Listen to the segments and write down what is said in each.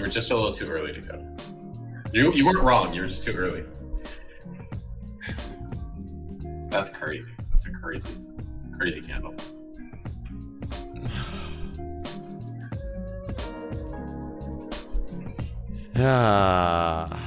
were just a little too early to go. You weren't wrong. You were just too early. That's crazy. That's a crazy candle. Ah.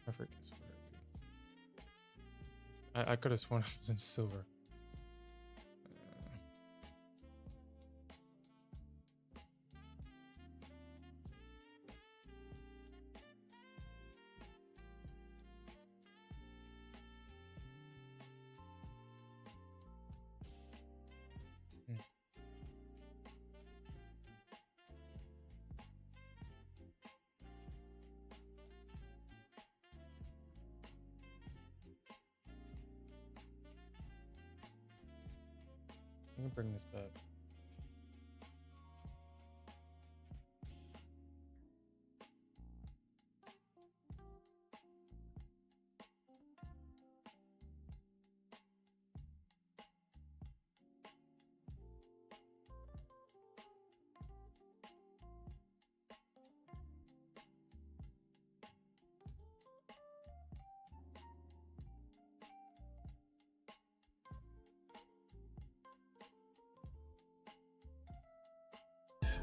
I forget. I could have sworn it was in silver. Let me bring this back.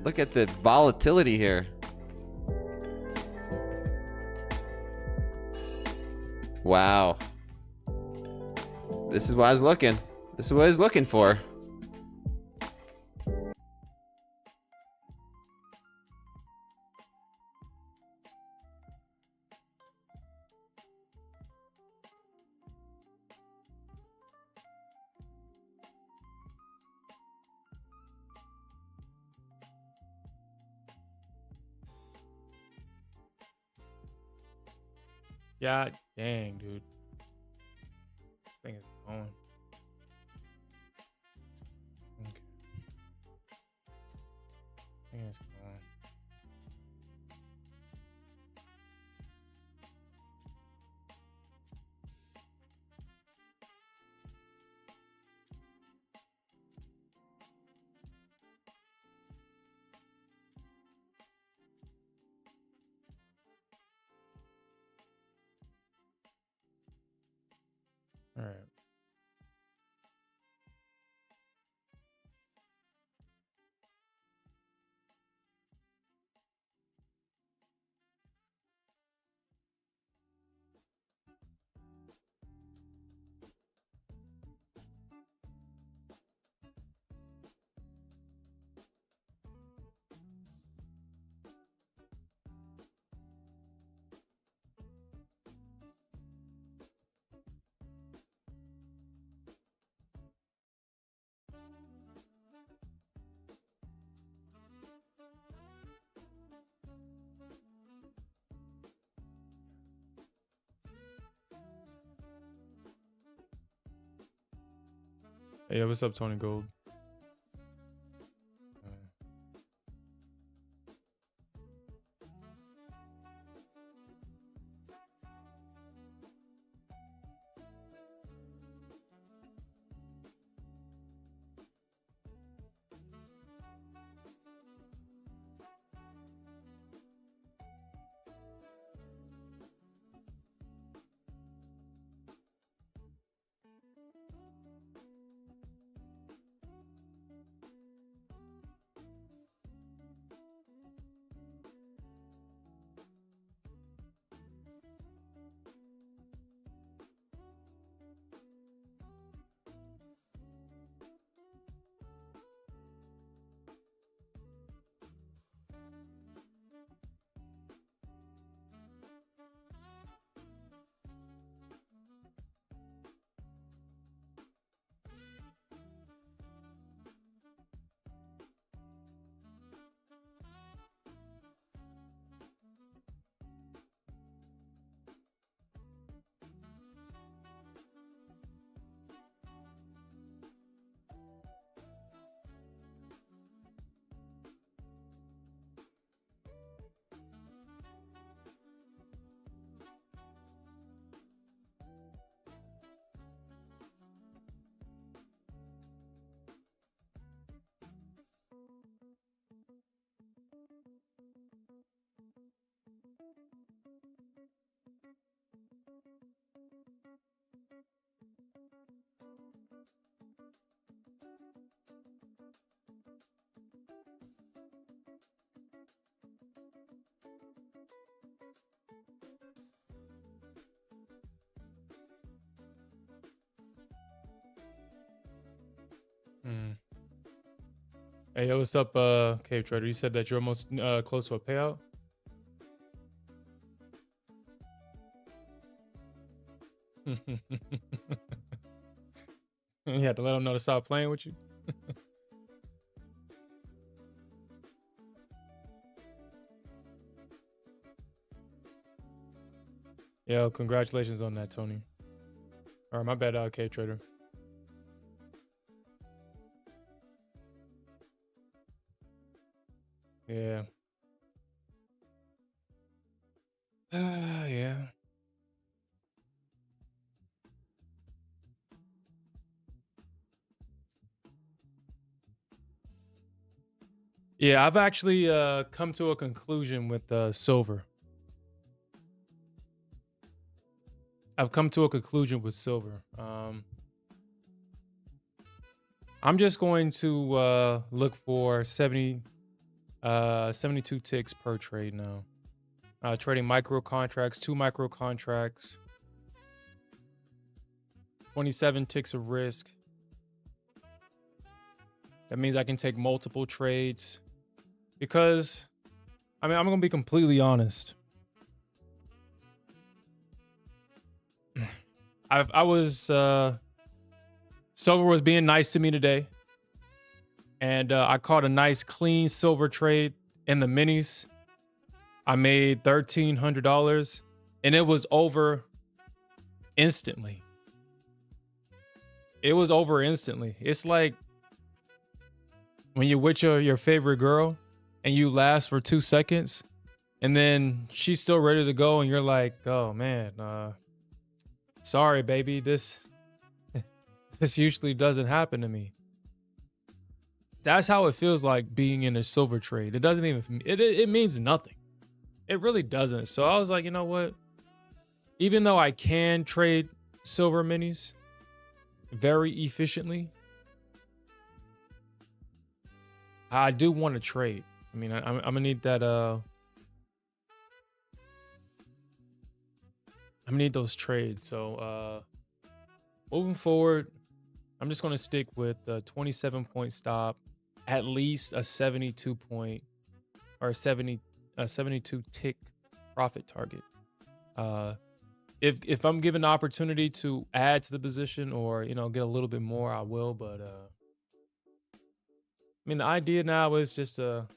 Look at the volatility here. Wow. This is what I was looking. This is what I was looking for. God dang, dude. This thing is going. Okay. Thing is going. All right. Hey, what's up, Tony Gold? Hmm. Hey, yo, what's up, Cave Trader? You said that you're almost close to a payout. You had to let them know to stop playing with you. Yo, congratulations on that, Tony. All right, my bad, Cave Trader. Yeah. Yeah. Yeah, I've actually come to a conclusion with silver. I've come to a conclusion with silver. I'm just going to look for 72 ticks per trade now. Trading micro contracts, 2 micro contracts, 27 ticks of risk. That means I can take multiple trades because, I mean, I'm going to be completely honest. Silver was being nice to me today, and I caught a nice clean silver trade in the minis. I made $1,300, and it was over instantly. It was over instantly. It's like when you're with your favorite girl and you last for 2 seconds, and then she's still ready to go, and you're like, oh man, sorry, baby, this usually doesn't happen to me. That's how it feels like being in a silver trade. It doesn't even, it means nothing. It really doesn't. So I was like, you know what? Even though I can trade silver minis very efficiently, I do want to trade. I mean, I'm gonna need that. I'm gonna need those trades. So moving forward, I'm just gonna stick with the 27-point stop, at least a 72 point or 72 tick profit target. If I'm given the opportunity to add to the position or get a little bit more, I will. But I mean, the idea now is just to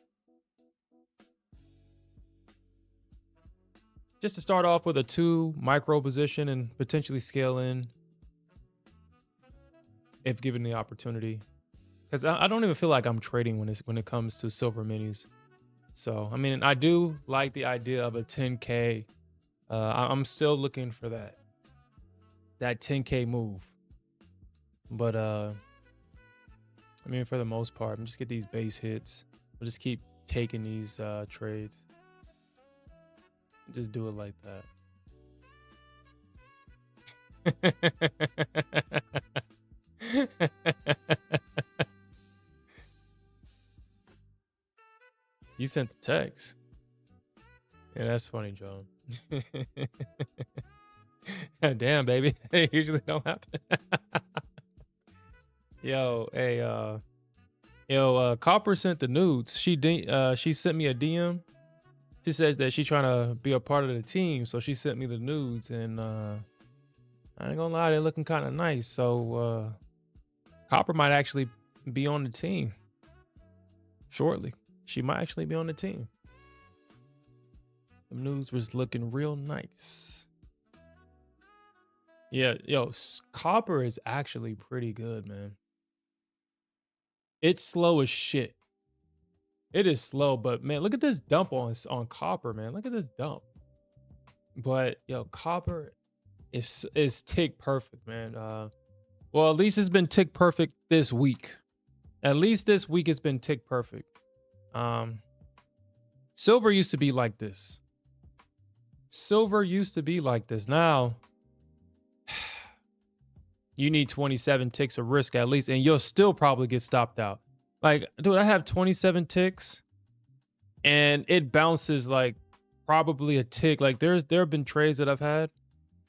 start off with a 2 micro position and potentially scale in if given the opportunity. Because I don't even feel like I'm trading when it comes to silver minis. So I mean, I do like the idea of a 10K. I'm still looking for that 10K move. But I mean, for the most part, I'm just get these base hits. I'll just keep taking these trades. Just do it like that. You sent the text. Yeah, that's funny, John. Damn, baby. It usually don't happen. Copper sent the nudes. She sent me a DM. She says that she's trying to be a part of the team, so she sent me the nudes, and I ain't gonna lie, they're looking kind of nice. So Copper might actually be on the team shortly. She might actually be on the team. The news was looking real nice. Yeah, Copper is actually pretty good, man. It's slow as shit. It is slow, but man, look at this dump on Copper, man. Look at this dump. But Copper is tick perfect, man. Well, at least it's been tick perfect this week. At least this week it's been tick perfect. Silver used to be like this. Now you need 27 ticks of risk at least, and you'll still probably get stopped out. Like, dude, I have 27 ticks and it bounces like probably a tick. Like there have been trades that I've had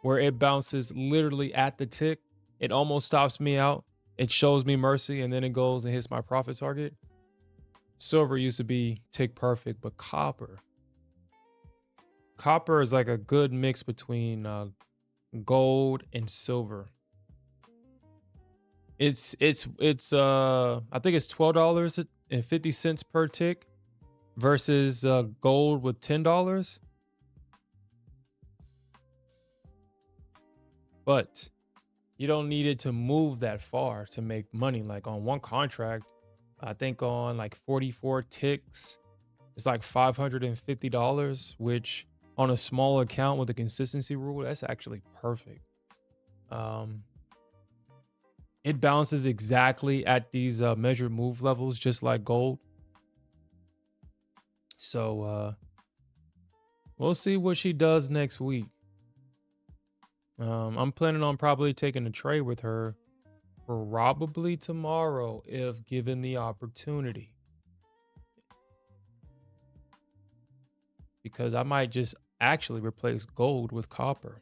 where it bounces literally at the tick. It almost stops me out. it shows me mercy and then it goes and hits my profit target. Silver used to be tick perfect, but copper is like a good mix between gold and silver. It's I think it's $12.50 per tick versus gold with $10. But you don't need it to move that far to make money. Like on one contract, I think on like 44 ticks, it's like $550, which on a small account with a consistency rule, that's actually perfect. It bounces exactly at these measured move levels, just like gold. So we'll see what she does next week. I'm planning on probably taking a trade with her probably tomorrow if given the opportunity. Because I might just actually replace gold with copper.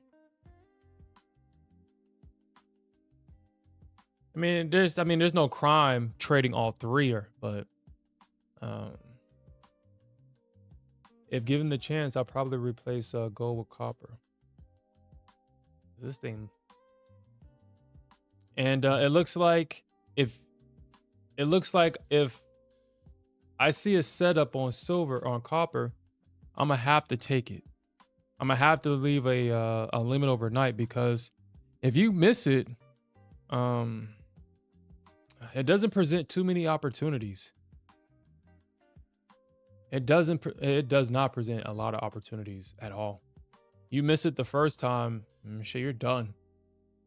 I mean, there's no crime trading all three, but if given the chance, I'll probably replace gold with copper. This thing, and it looks like if I see a setup on silver on copper, I'm gonna have to take it. I'm gonna have to leave a limit overnight, because if you miss it, it doesn't present too many opportunities. It does not present a lot of opportunities at all. You miss it the first time, shit, you're done.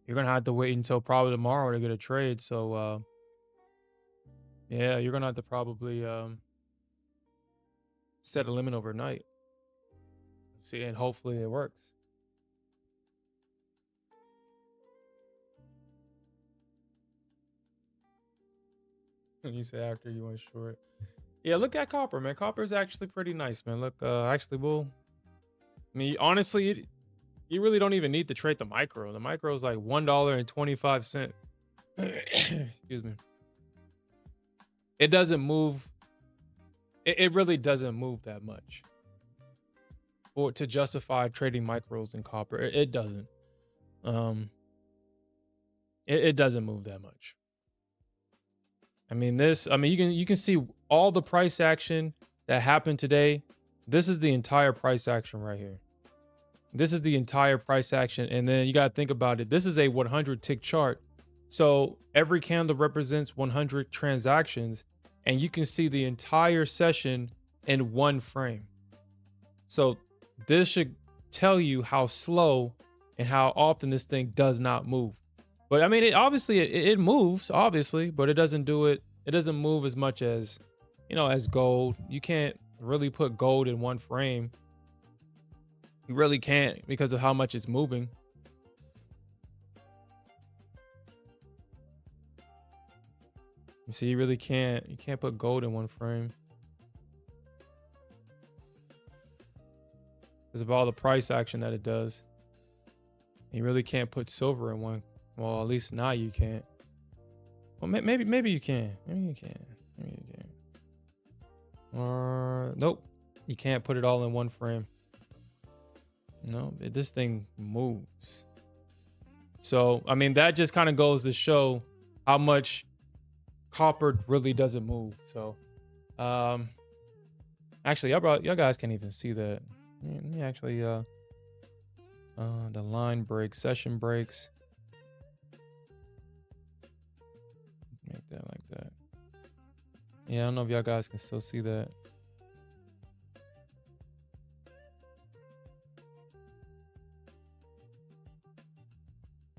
You're gonna have to wait until probably tomorrow to get a trade. So yeah, you're gonna have to probably set a limit overnight. See, and hopefully it works. You say after you went short. Yeah, look at copper, man. Copper is actually pretty nice, man. Look, actually, honestly, you really don't even need to trade the micro. The micro is like $1.25. Excuse me. It doesn't move. It really doesn't move that much for to justify trading micros in copper. It doesn't. It doesn't move that much. I mean, you can see all the price action that happened today. This is the entire price action right here. This is the entire price action. And then you got to think about it. This is a 100 tick chart. So every candle represents 100 transactions, and you can see the entire session in one frame. So this should tell you how slow and how often this thing does not move. But I mean, it moves, obviously, but it doesn't move as much as, as gold. You can't really put gold in one frame. You really can't, because of how much it's moving. You see, you can't put gold in one frame because of all the price action that it does. You really can't put silver in one. Well, at least now you can't. Well, maybe you can. Maybe you can. Or nope, you can't put it all in one frame. No, this thing moves. So, I mean, that just kind of goes to show how much copper really doesn't move. So, actually, y'all guys can't even see that. Let me actually, the line breaks, session breaks. Make that like that. Yeah, I don't know if y'all guys can still see that.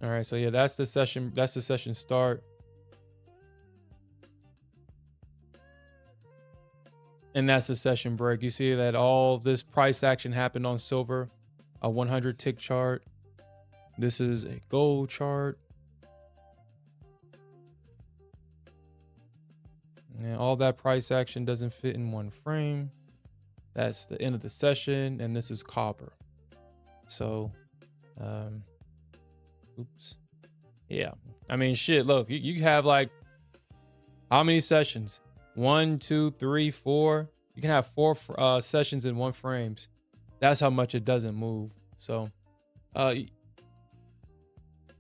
All right, so yeah, that's the session start. And that's the session break. You see that all this price action happened on silver, a 100 tick chart. This is a gold chart. And all that price action doesn't fit in one frame. That's the end of the session, and this is copper. So, oops. Yeah, I mean, shit. Look, you have like how many sessions? 1, 2, 3, 4. You can have 4 sessions in one frames. That's how much it doesn't move. So, uh,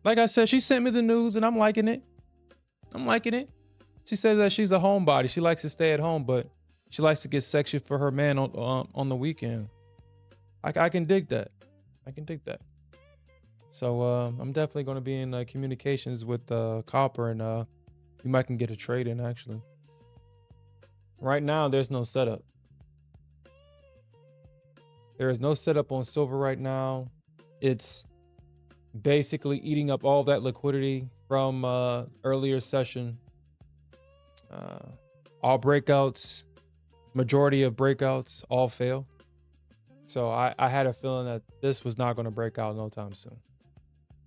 like I said, she sent me the news and I'm liking it. I'm liking it. She says that she's a homebody. She likes to stay at home, but she likes to get sexy for her man on the weekend. I can dig that. I can dig that. So I'm definitely going to be in communications with Copper, and we might can get a trade in actually. Right now, there's no setup. There is no setup on silver right now. It's basically eating up all that liquidity from earlier session. All breakouts, majority of breakouts, all fail. So I had a feeling that this was not going to break out no time soon.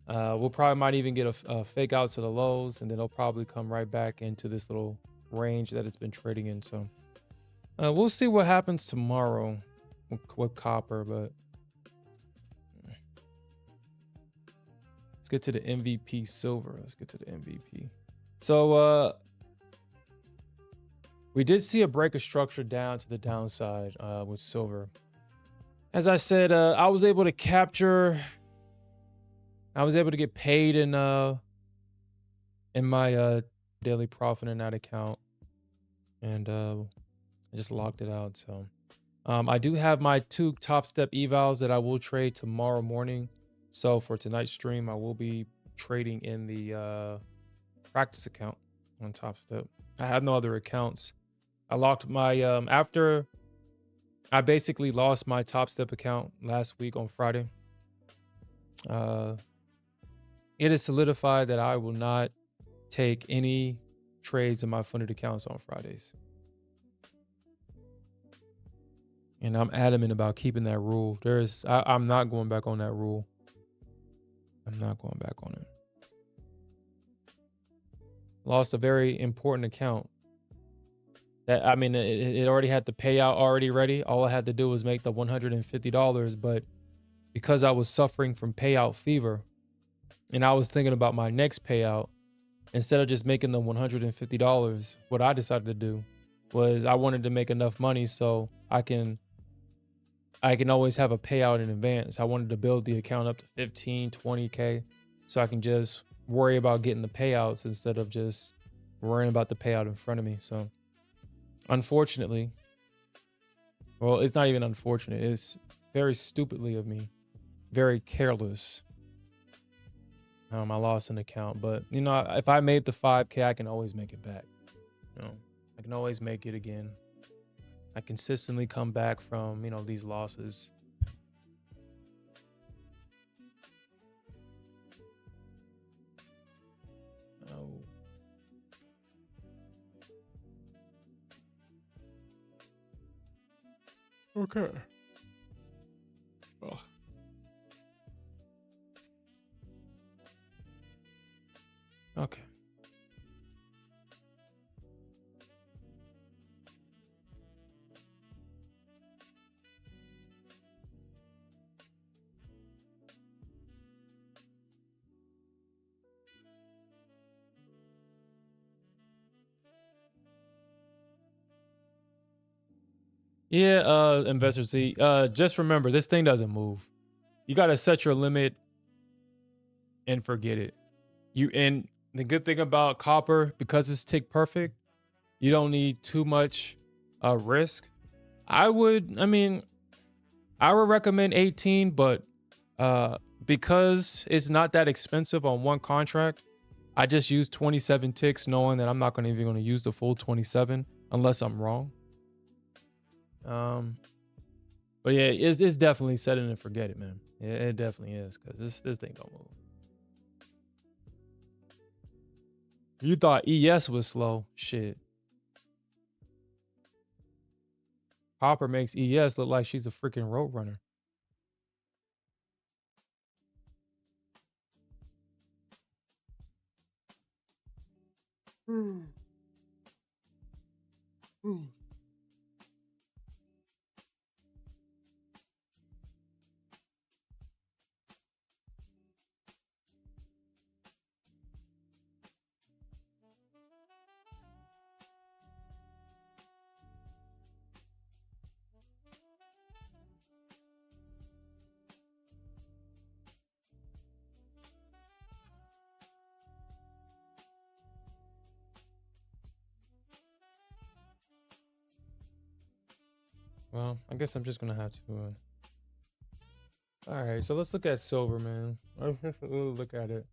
We'll probably might even get a fake out to the lows, and then it'll probably come right back into this little range that it's been trading in. So we'll see what happens tomorrow with copper, but let's get to the MVP silver. Let's get to the MVP. So we did see a break of structure down to the downside with silver. As I said, I was able to capture. I was able to get paid in my daily profit in that account, and I just locked it out. So I do have my 2 Top Step evals that I will trade tomorrow morning. So for tonight's stream, I will be trading in the practice account on Top Step. I have no other accounts. I locked my after I basically lost my Top Step account last week on Friday. It is solidified that I will not take any trades in my funded accounts on Fridays. And I'm adamant about keeping that rule. I'm not going back on that rule. I'm not going back on it. Lost a very important account. That, I mean, it already had the payout already ready. All I had to do was make the $150, but because I was suffering from payout fever, and I was thinking about my next payout, instead of just making the $150, what I decided to do was I wanted to make enough money so I can always have a payout in advance. I wanted to build the account up to 15, 20K so I can just worry about getting the payouts instead of just worrying about the payout in front of me. So unfortunately, well, it's not even unfortunate. It's very stupidly of me, very careless. I lost an account, but you know, if I made the 5K, I can always make it back. You know, I can always make it again. I consistently come back from, you know, these losses. Oh. Okay. Oh. Okay. Yeah, Investor Z. Just remember, this thing doesn't move. You gotta set your limit and forget it. And the good thing about copper, because it's tick perfect, you don't need too much risk. I would recommend 18, but because it's not that expensive on one contract, I just use 27 ticks, knowing that I'm not even going to use the full 27 unless I'm wrong. But yeah, it's definitely set it and forget it, man. Yeah, it definitely is, because this thing don't move. You thought ES was slow? Shit. Hopper makes ES look like she's a freaking road runner. Well, I guess I'm just gonna have to. All right, so let's look at silver, man. Let's really look at it.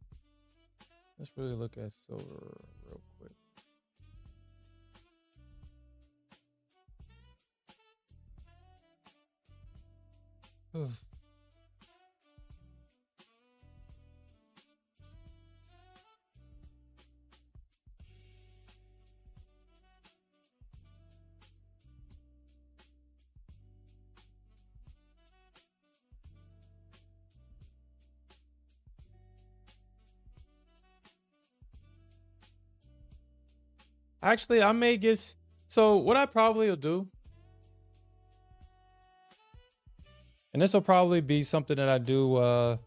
Let's really look at silver real quick. Oof. Actually, I may get. So what I probably will do, and this will probably be something that I do.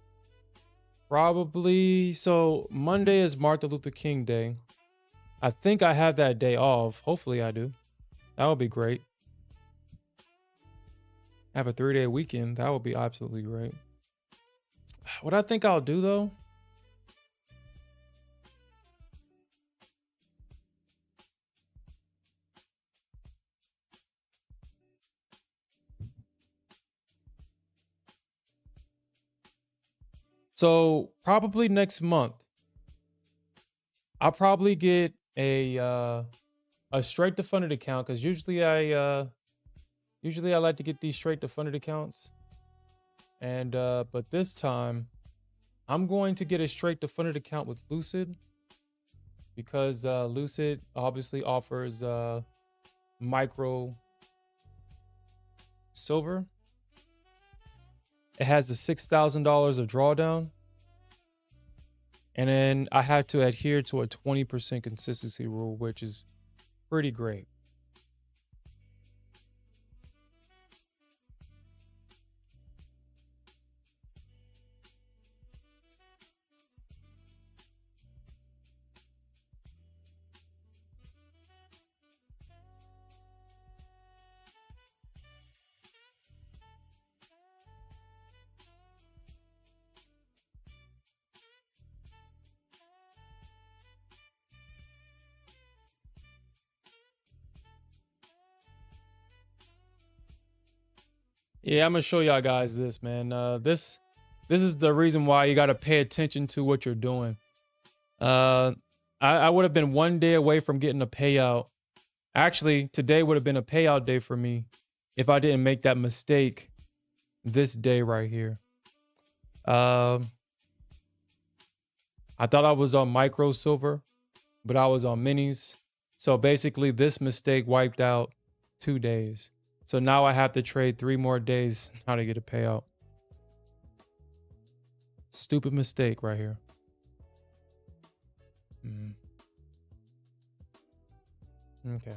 Probably. So Monday is Martin Luther King Day. I think I have that day off. Hopefully, I do. That would be great. Have a 3-day weekend. That would be absolutely great. What I think I'll do though. So probably next month, I'll probably get a straight to funded account because usually I like to get these straight to funded accounts. And but this time I'm going to get a straight to funded account with Lucid because Lucid obviously offers micro silver. It has the $6,000 of drawdown. And then I had to adhere to a 20% consistency rule, which is pretty great. Yeah, I'm gonna show y'all guys this, man. This is the reason why you gotta pay attention to what you're doing. I would have been 1 day away from getting a payout. Actually, today would have been a payout day for me if I didn't make that mistake this day right here. I thought I was on micro silver, but I was on minis. So basically, this mistake wiped out 2 days. So now I have to trade 3 more days how to get a payout. Stupid mistake right here. Okay.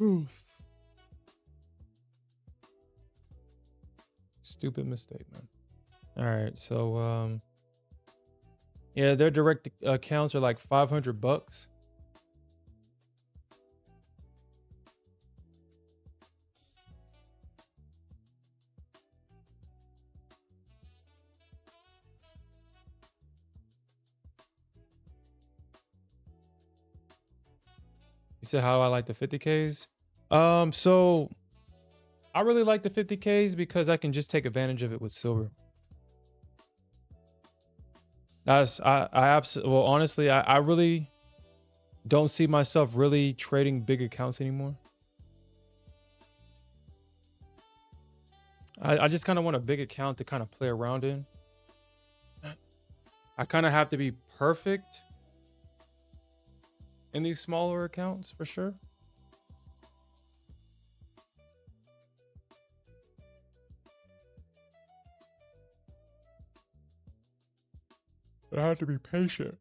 Oof. Stupid mistake, man. All right, so yeah, their direct accounts are like $500. You said how I like the 50Ks? So I really like the 50Ks because I can just take advantage of it with silver. I absolutely, well, honestly, I really don't see myself really trading big accounts anymore. I just kind of want a big account to kind of play around in. I kind of have to be perfect in these smaller accounts for sure. I have to be patient.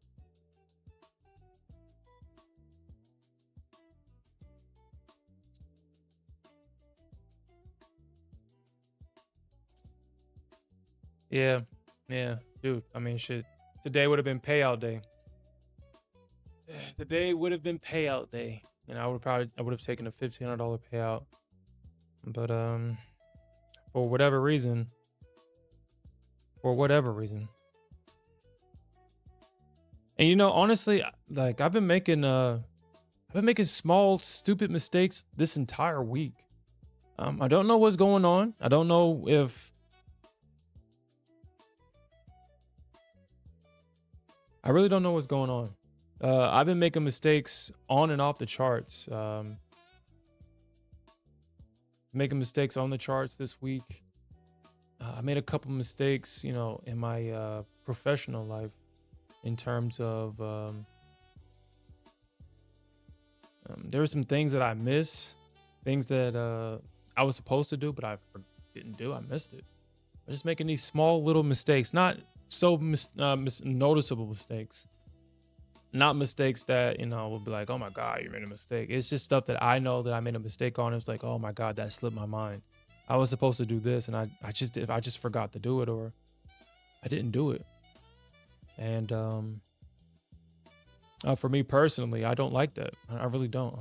Yeah, dude. I mean, shit. Today would have been payout day. Today would have been payout day, and I would have taken a $1,500 payout. But for whatever reason, for whatever reason. And you know, honestly, like I've been making small stupid mistakes this entire week. I don't know what's going on. I don't know if I really don't know what's going on. I've been making mistakes on and off the charts. Making mistakes on the charts this week. I made a couple mistakes, you know, in my professional life in terms of there were some things that I miss, things that I was supposed to do, but I didn't do. I missed it. I'm just making these small little mistakes, not so noticeable mistakes, not mistakes that, you know, will be like, oh my God, you made a mistake. It's just stuff that I know that I made a mistake on. It's like, oh my God, that slipped my mind. I was supposed to do this, and I just forgot to do it, or I didn't do it. And for me personally, I don't like that. I really don't.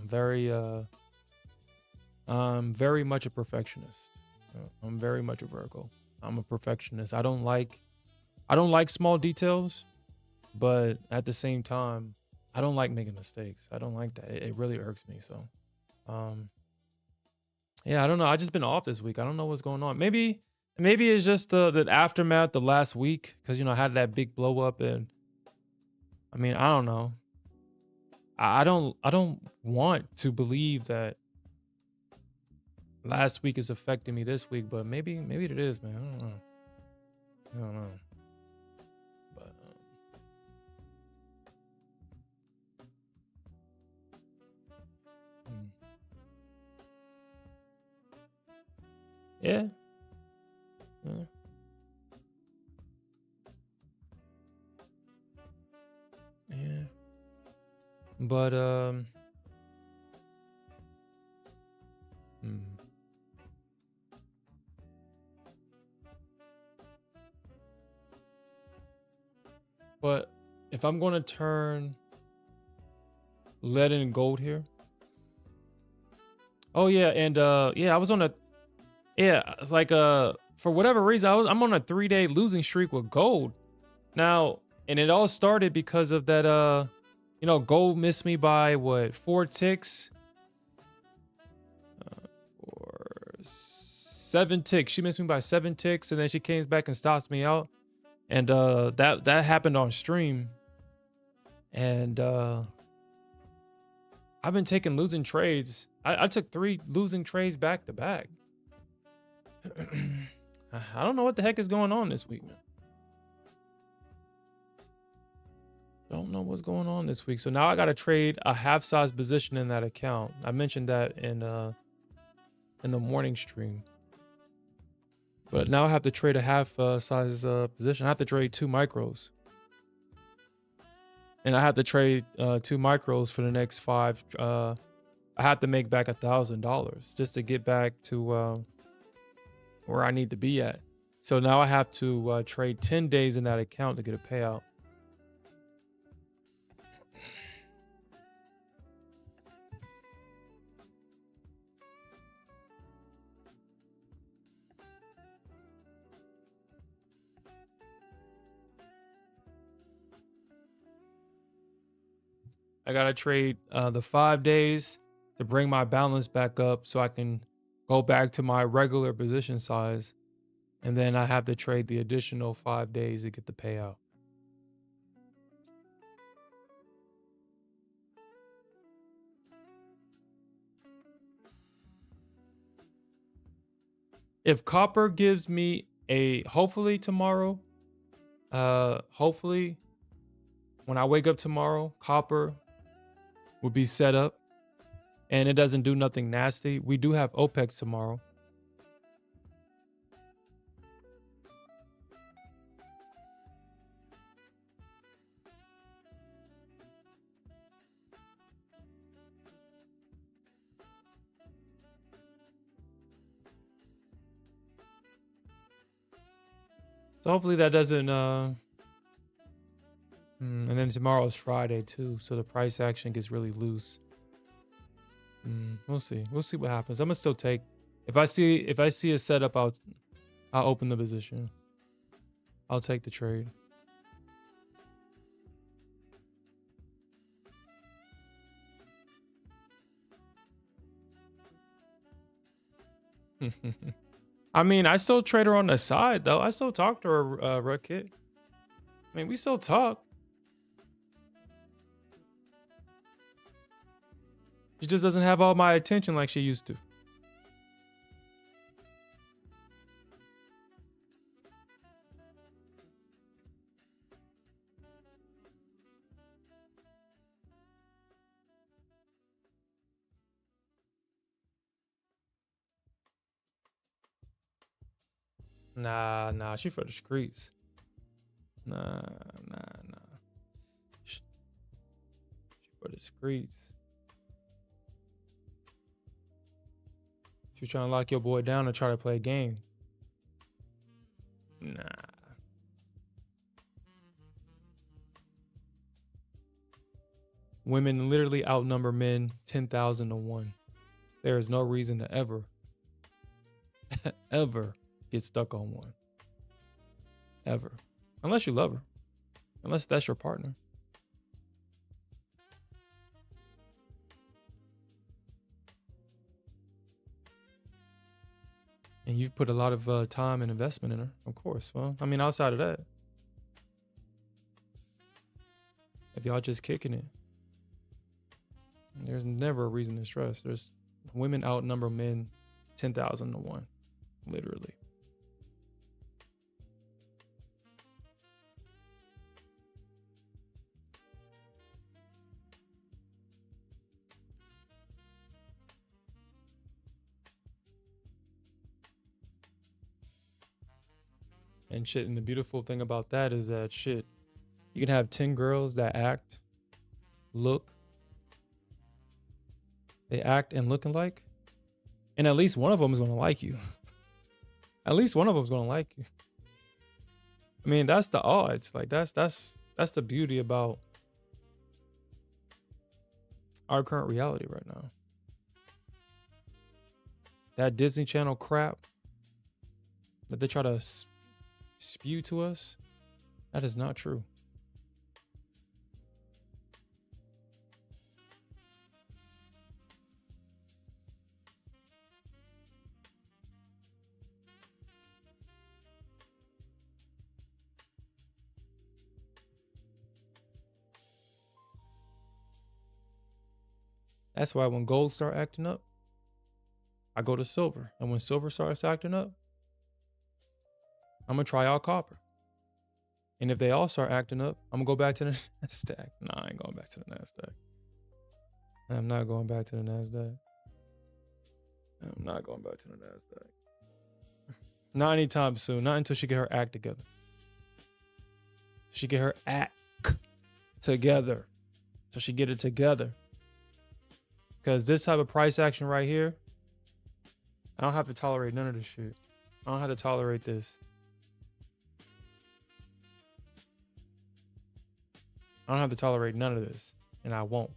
I'm very much a perfectionist. I'm very much a Virgo. I'm a perfectionist. I don't like small details, but at the same time, I don't like making mistakes. I don't like that. It really irks me. So, yeah, I don't know. I just been off this week. I don't know what's going on. Maybe it's just the aftermath the last week, because, you know, I had that big blow up, and I mean, I don't know. I don't want to believe that last week is affecting me this week, but maybe it is, man. I don't know. But yeah. Yeah. Yeah. But hmm. But if I'm going to turn lead and gold here. Oh yeah, and yeah, I was on a like for whatever reason I'm on a 3-day losing streak with gold. Now, and it all started because of that you know, gold missed me by what, 4 ticks? Or 7 ticks. She missed me by 7 ticks, and then she came back and stops me out. And that happened on stream. And I've been taking losing trades. I took 3 losing trades back to back. I don't know what the heck is going on this week, man. Don't know what's going on this week. So now I got to trade a half-size position in that account. I mentioned that in the morning stream. But now I have to trade a half-size position. I have to trade 2 micros. And I have to trade 2 micros for the next 5. I have to make back $1,000 just to get back to where I need to be at. So now I have to trade 10 days in that account to get a payout. I gotta trade the 5 days to bring my balance back up so I can go back to my regular position size. And then I have to trade the additional 5 days to get the payout. If copper gives me hopefully tomorrow, hopefully when I wake up tomorrow, copper will be set up and it doesn't do nothing nasty. We do have OPEX tomorrow. So hopefully that doesn't and then tomorrow's Friday too, so the price action gets really loose. We'll see what happens. I'm gonna still take, if I see a setup, I'll open the position. I'll take the trade. I mean, I still trade her on the side though. I still talk to her, Rootkit. I mean, we still talk. She just doesn't have all my attention like she used to. Nah, she for the streets. Nah. She for the streets. She trying to lock your boy down and try to play a game. Nah. Women literally outnumber men 10,000 to 1. There is no reason to ever get stuck on one. Ever. Unless you love her. Unless that's your partner. And you've put a lot of time and investment in her, of course. Well, I mean, outside of that, if y'all just kicking it, there's never a reason to stress. There's women outnumber men 10,000 to 1, literally. And shit, and the beautiful thing about that is that shit, you can have 10 girls that act, look, they act and look alike, and at least one of them is going to like you. At least one of them is going to like you. I mean, that's the odds. Like that's the beauty about our current reality right now. That Disney Channel crap that they try to spew to us, that is not true. That's why when gold start acting up, I go to silver. And when silver starts acting up, I'm gonna try out copper. And if they all start acting up, I'm gonna go back to the NASDAQ. Nah, I ain't going back to the NASDAQ. I'm not going back to the NASDAQ. I'm not going back to the NASDAQ. Not anytime soon. Not until she get her act together. She get her act together. So she get it together. Because this type of price action right here, I don't have to tolerate none of this shit. I don't have to tolerate this. I don't have to tolerate none of this. And I won't.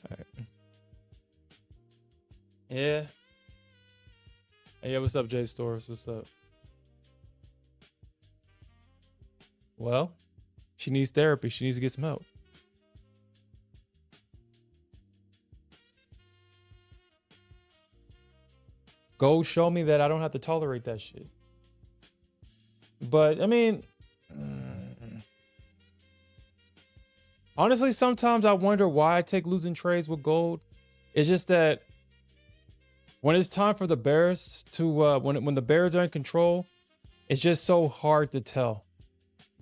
Alright. Yeah. Hey, yeah, what's up, Jay Stores? What's up? Well, she needs therapy. She needs to get some help. Go show me that I don't have to tolerate that shit. But, I mean, honestly, sometimes I wonder why I take losing trades with gold. It's just that when it's time for the bears to, when the bears are in control, it's just so hard to tell.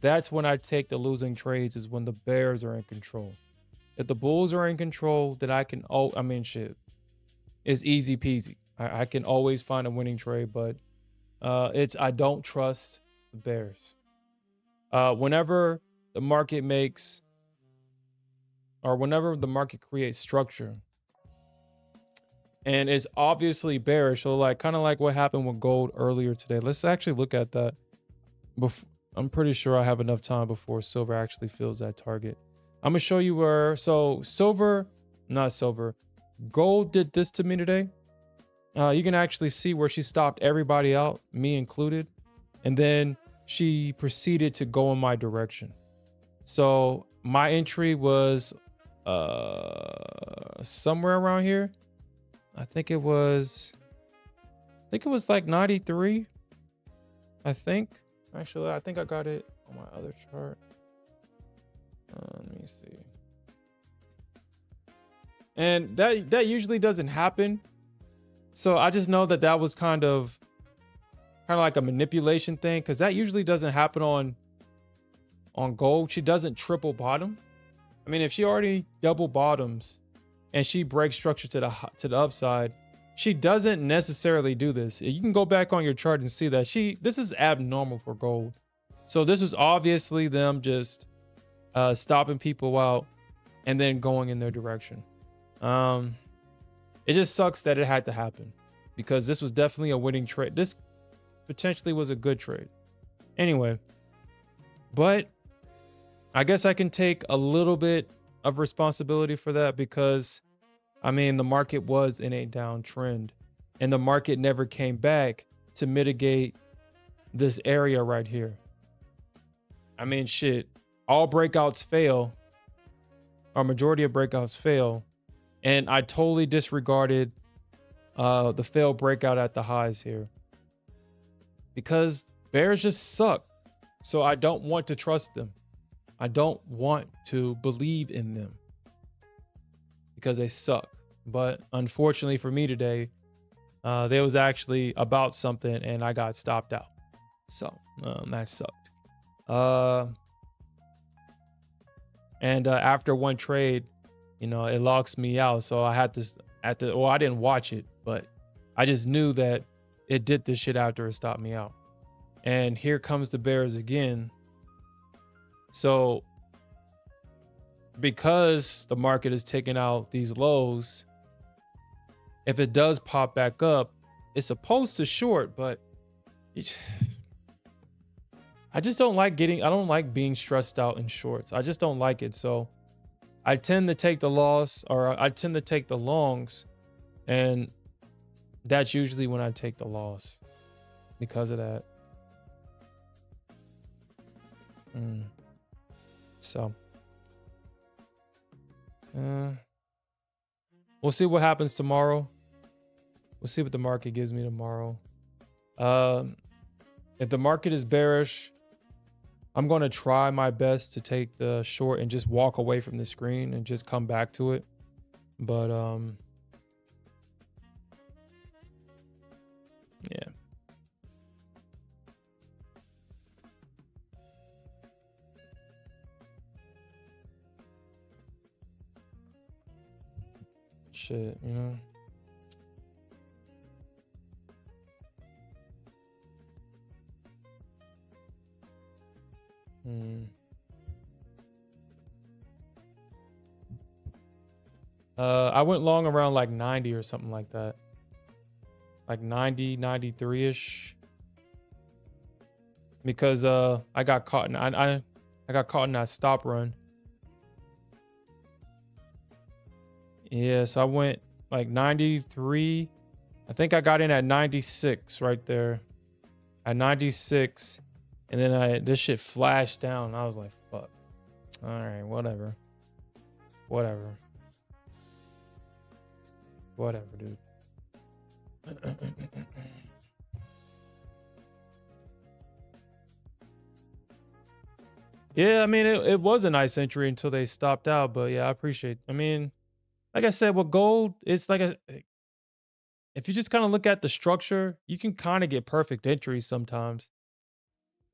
That's when I take the losing trades, is when the bears are in control. If the bulls are in control, then I can, shit, it's easy peasy. I can always find a winning trade, but I don't trust the bears. Whenever the market creates structure, and it's obviously bearish, so like kind of like what happened with gold earlier today. Let's actually look at that. I'm pretty sure I have enough time before silver actually fills that target. I'm gonna show you where. So gold did this to me today. You can actually see where she stopped everybody out, me included, and then she proceeded to go in my direction. So my entry was somewhere around here. I think it was like 93. I think. Actually, I think I got it on my other chart. Let me see. And that usually doesn't happen. So I just know that was kind of like a manipulation thing, because that usually doesn't happen on gold. She doesn't triple bottom. I mean, if she already double bottoms and she breaks structure to the upside, she doesn't necessarily do this. You can go back on your chart and see that this is abnormal for gold. So this is obviously them just stopping people out and then going in their direction. It just sucks that it had to happen, because this was definitely a winning trade. This potentially was a good trade. Anyway, but I guess I can take a little bit of responsibility for that, because I mean, the market was in a downtrend and the market never came back to mitigate this area right here. I mean, shit, all breakouts fail, or majority of breakouts fail. And I totally disregarded the failed breakout at the highs here, because bears just suck. So I don't want to trust them. I don't want to believe in them, because they suck. But unfortunately for me today, they was actually about something and I got stopped out. So that sucked. And after one trade, it locks me out. So I had to, well, I didn't watch it, but I just knew that it did this shit after it stopped me out. And here comes the bears again. So because the market is taking out these lows, if it does pop back up, it's supposed to short, but I just don't like I don't like being stressed out in shorts. I just don't like it. So I tend to take the loss, or I tend to take the longs, and that's usually when I take the loss because of that. So we'll see what happens tomorrow. We'll see what the market gives me tomorrow. If the market is bearish, I'm going to try my best to take the short and just walk away from the screen and just come back to it. But yeah. Shit, I went long around like 90 or something like that. Like 90, 93-ish. Because I got caught in I got caught in that stop run. Yeah, so I went like 93. I think I got in at 96 right there. At 96. And then this shit flashed down. I was like, fuck. All right, whatever. Whatever, dude. Yeah, I mean, it was a nice entry until they stopped out. But yeah, I appreciate. I mean, like I said, with gold, it's like if you just kind of look at the structure, you can kind of get perfect entries sometimes.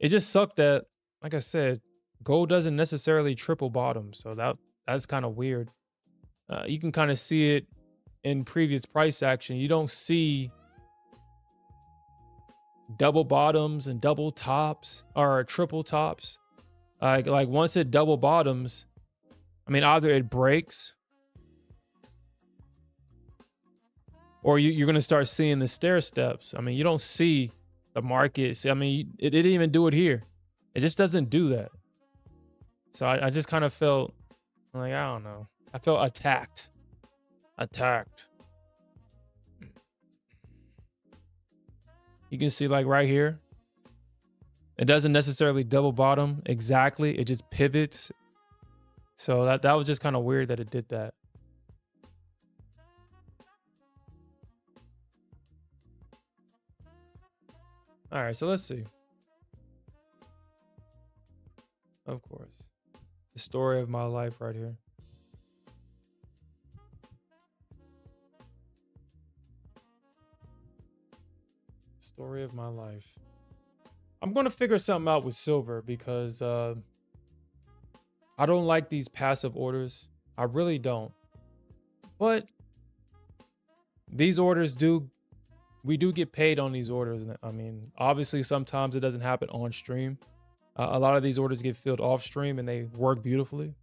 It just sucked that, like I said, gold doesn't necessarily triple bottom. So that's kind of weird. You can kind of see it in previous price action. You don't see double bottoms and double tops or triple tops. Like once it double bottoms, I mean, either it breaks or you're going to start seeing the stair steps. I mean, you don't see the market. I mean, it didn't even do it here. It just doesn't do that. So I just kind of felt like, I don't know. I felt attacked. You can see like right here, it doesn't necessarily double bottom exactly. It just pivots. So that was just kind of weird that it did that. All right, so let's see. Of course, the story of my life right here. Story of my life. I'm going to figure something out with silver because I don't like these passive orders. I really don't. But these orders we do get paid on these orders. I mean, obviously sometimes it doesn't happen on stream. A lot of these orders get filled off stream and they work beautifully.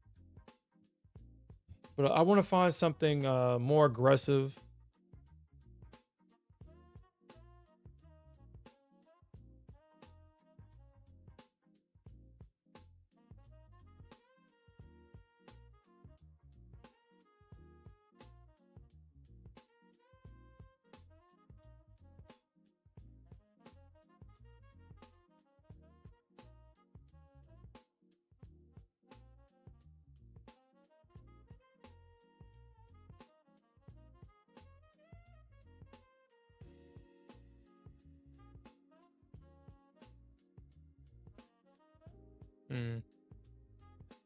But I want to find something more aggressive.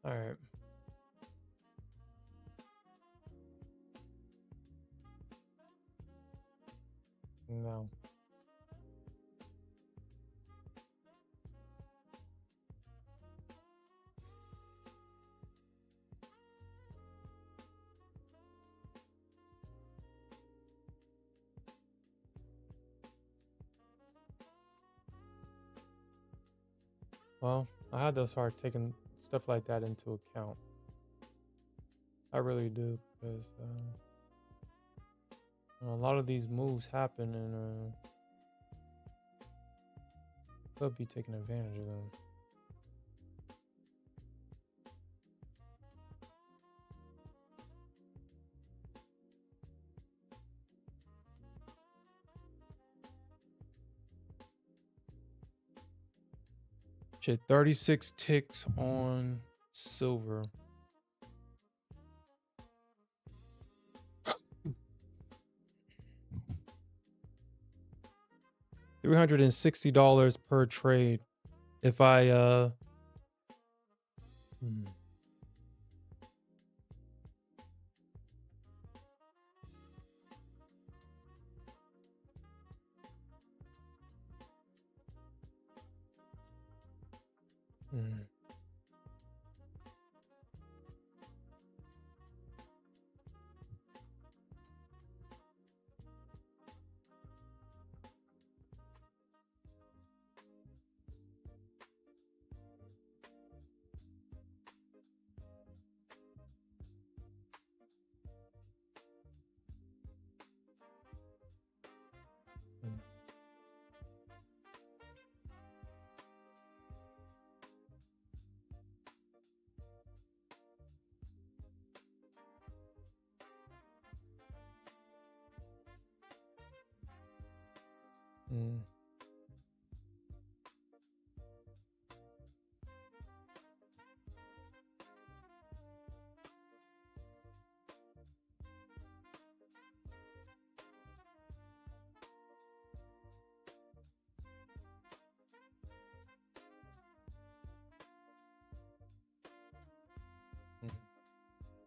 All right. No. Well, I had to start taking stuff like that into account. I really do, because a lot of these moves happen and could be taking advantage of them. Shit, 36 ticks on silver. $360 per trade. If I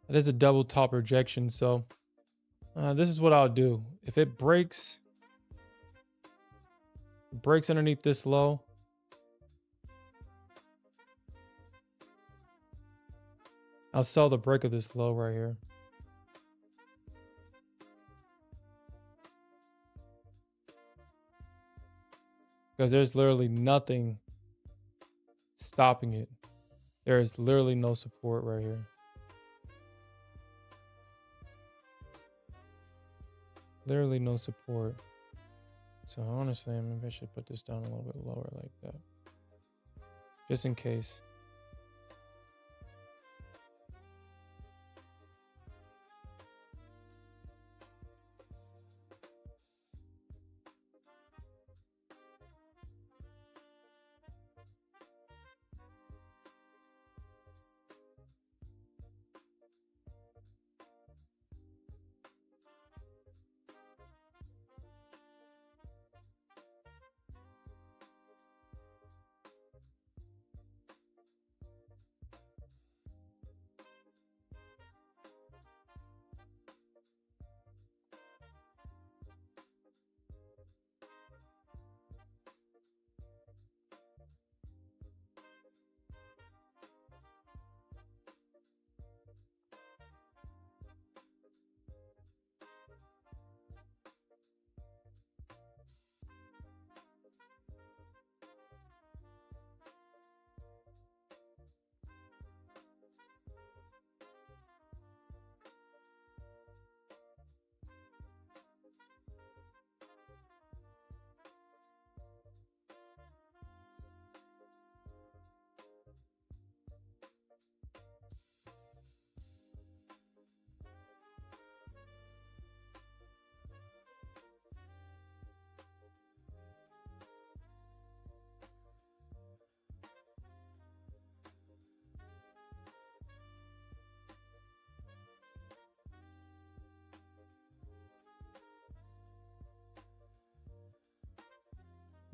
it is a double top rejection, so this is what I'll do. If it breaks underneath this low, I'll sell the break of this low right here. Because there's literally nothing stopping it. There is literally no support right here. Literally no support. So honestly, maybe I should put this down a little bit lower like that. Just in case.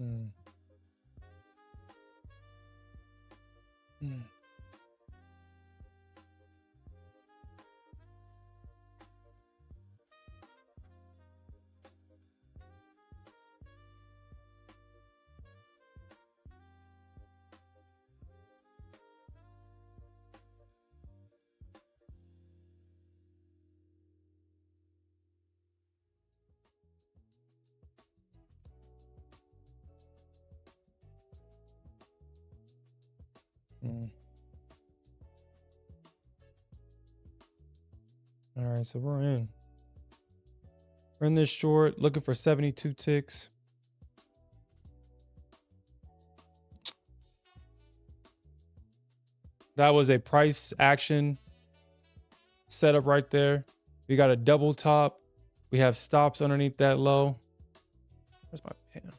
Mm. Mm. Mm. All right, so we're in. We're in this short, looking for 72 ticks. That was a price action setup right there. We got a double top. We have stops underneath that low. Where's my pen?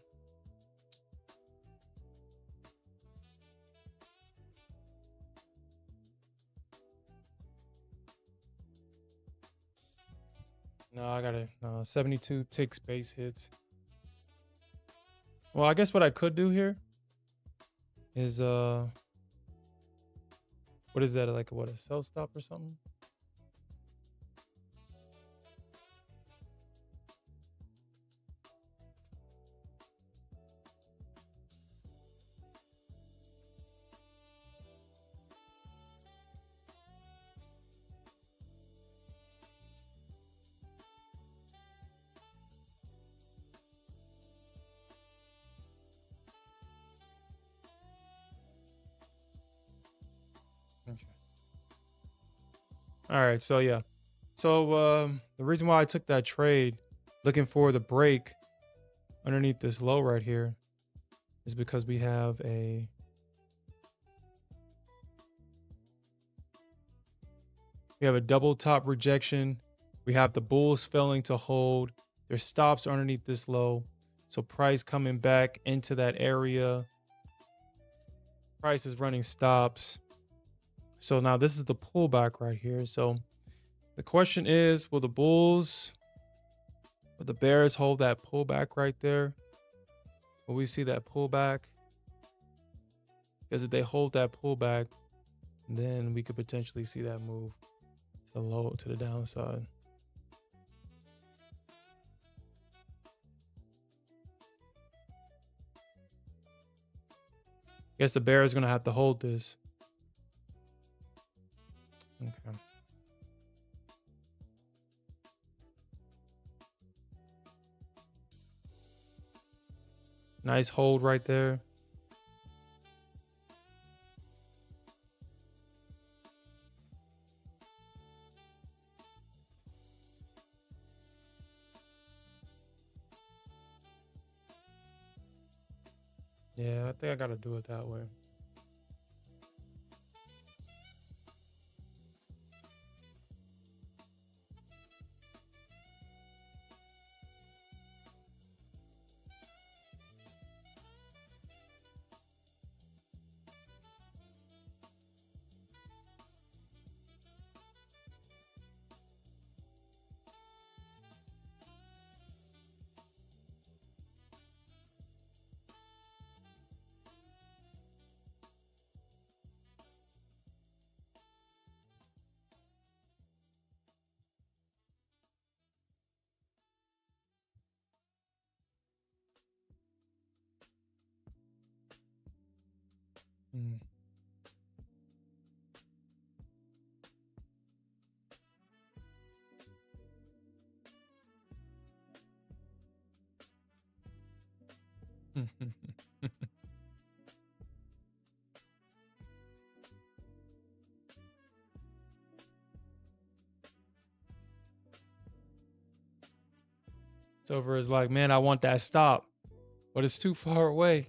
No, I got it. 72 ticks base hits. Well, I guess what I could do here is what is that, like what, a sell stop or something? Okay. All right, so yeah. So the reason why I took that trade, looking for the break underneath this low right here, is because we have a double top rejection. We have the bulls failing to hold. Their stops are underneath this low. So price coming back into that area. Price is running stops. So now this is the pullback right here. So the question is, will the bulls or the bears hold that pullback right there? Will we see that pullback? Because if they hold that pullback, then we could potentially see that move to the low, to the downside. Guess the bear is going to have to hold this. Okay. Nice hold right there. Yeah, I think I got to do it that way. Mm. Silver is like, man, I want that stop, but it's too far away.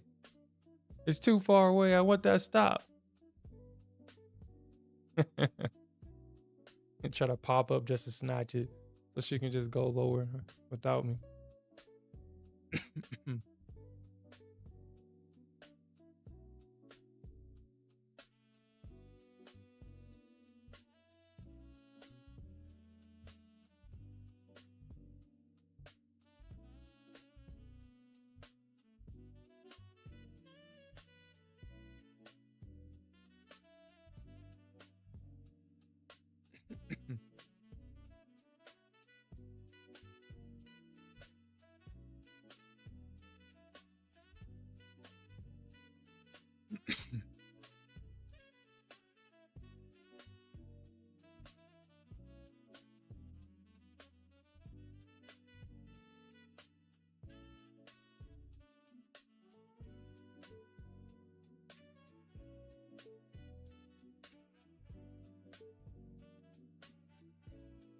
It's too far away. I want that stop. And try to pop up just to snatch it so she can just go lower without me.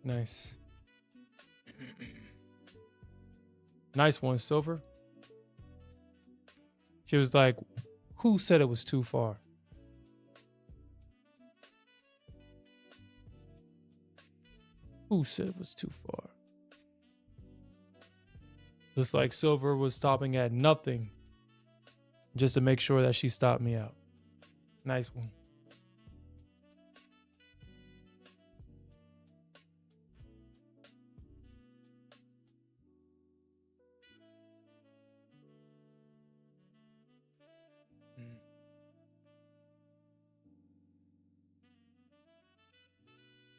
Nice. Nice one, Silver. She was like, who said it was too far? Who said it was too far? Just like Silver was stopping at nothing just to make sure that she stopped me out. Nice one.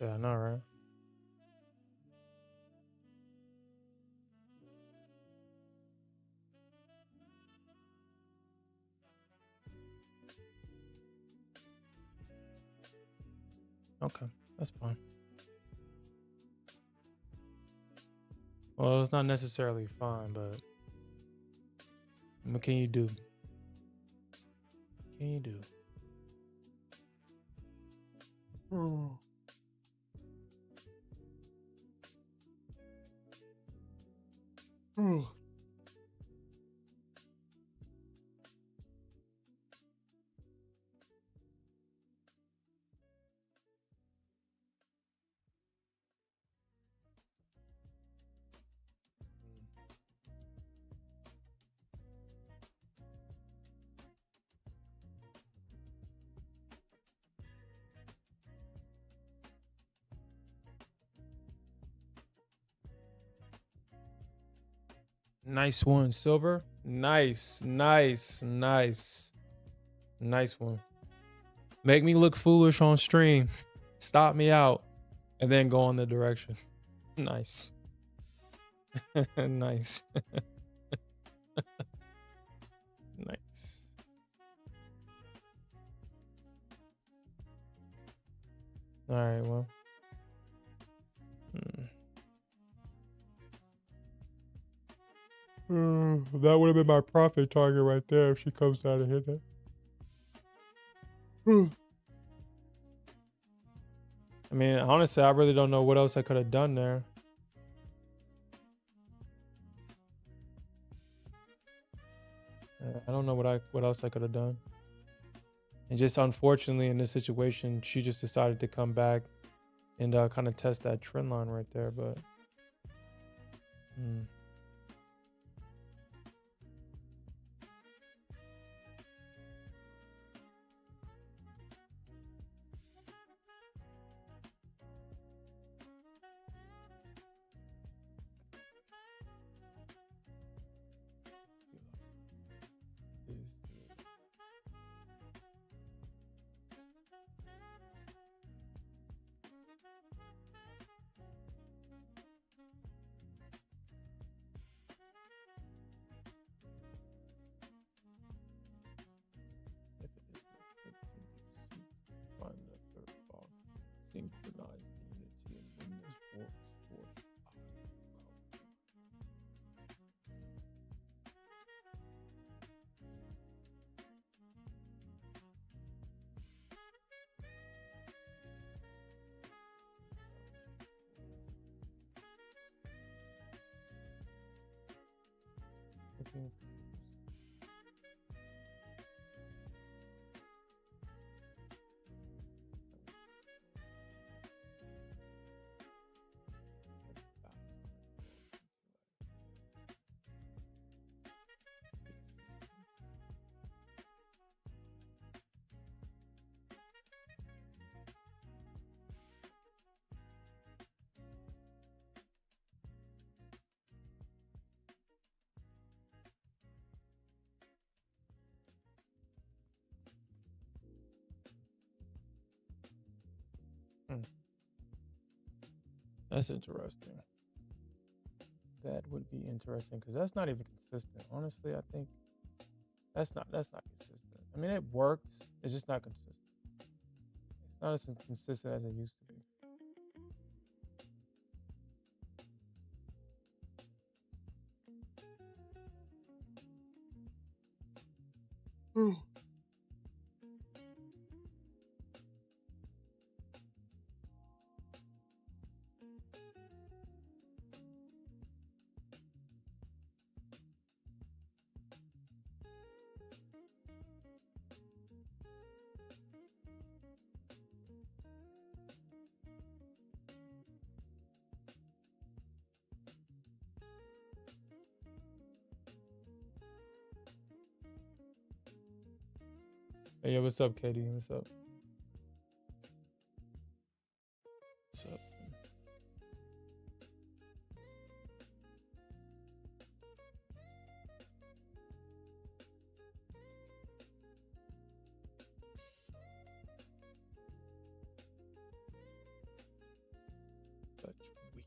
Yeah, I know, right? Okay, that's fine. Well, it's not necessarily fine, but what can you do? What can you do? Oh. Oh. Nice one, Silver. Nice, nice, nice. Nice one. Make me look foolish on stream. Stop me out. And then go in the direction. Nice. Nice. Nice. Alright, well. That would have been my profit target right there if she comes down and hit that. I mean, honestly, I really don't know what else I could have done there. I don't know what else I could have done. And just unfortunately in this situation, she just decided to come back and kind of test that trend line right there, but synchronize the unity and Windows force. That's interesting. That would be interesting because that's not even consistent. Honestly, I think that's not consistent. I mean, it works. It's just not consistent. It's not as consistent as it used to be. Hey, what's up, Katie? What's up? What's up? Such weak.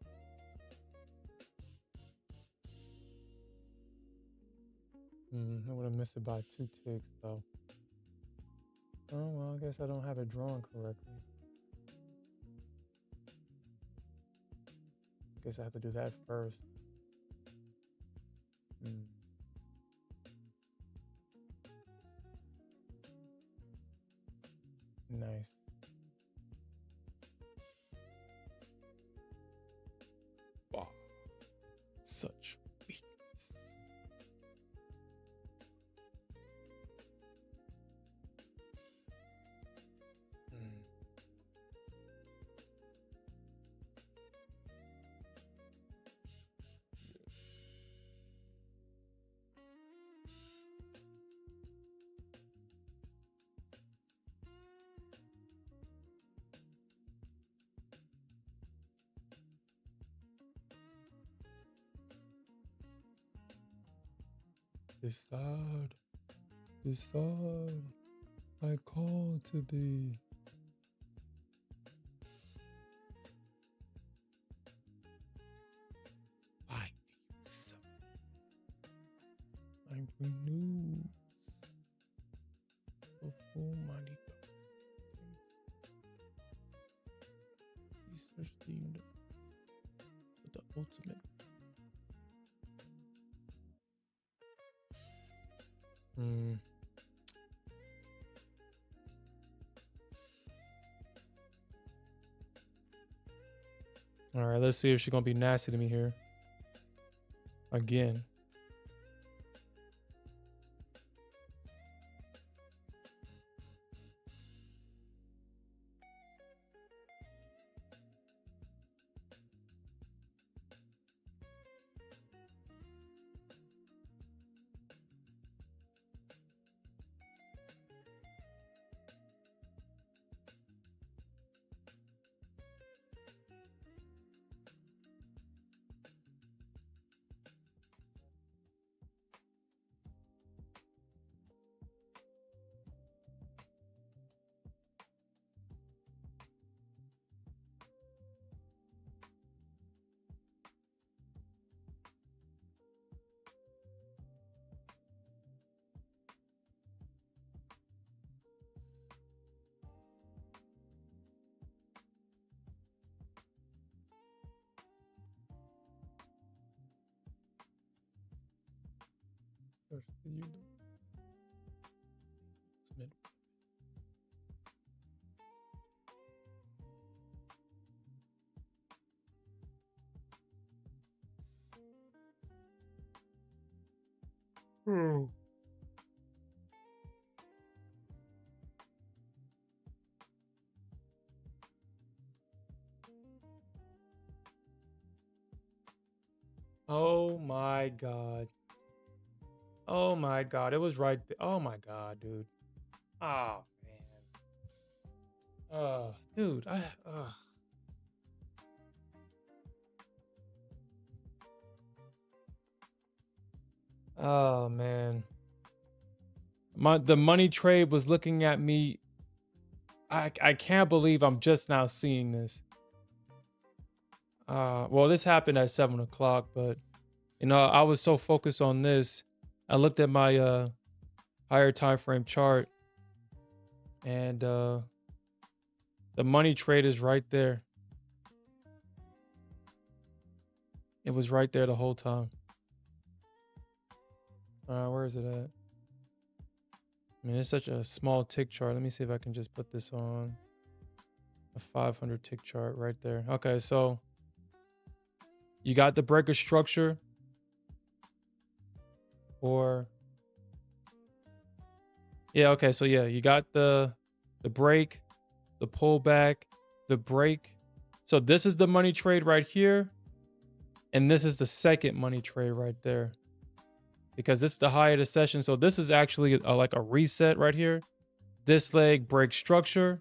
I would have missed it by 2 ticks though. Oh well, I guess I don't have it drawn correctly. Guess I have to do that first. Nice. Wow. Such weakness. Decide, decide, I call to thee. I so I renew the full mighty God. He searched the universe for the ultimate. All right, let's see if she's gonna be nasty to me here. Again. Oh my God. Oh my God. It was right there. Oh my God, dude. Oh man. Dude. Oh man. The money trade was looking at me. I can't believe I'm just now seeing this. Well, this happened at 7 o'clock, but you know, I was so focused on this. I looked at my higher time frame chart, and the money trade is right there. It was right there the whole time. Where is it at? I mean, it's such a small tick chart. Let me see if I can just put this on a 500 tick chart right there. Okay, so you got the breaker structure, or yeah, okay, so yeah, you got the break, the pullback, the break. So this is the money trade right here, and this is the second money trade right there, because it's the high of the session. So this is actually like a reset right here. This leg breaks structure,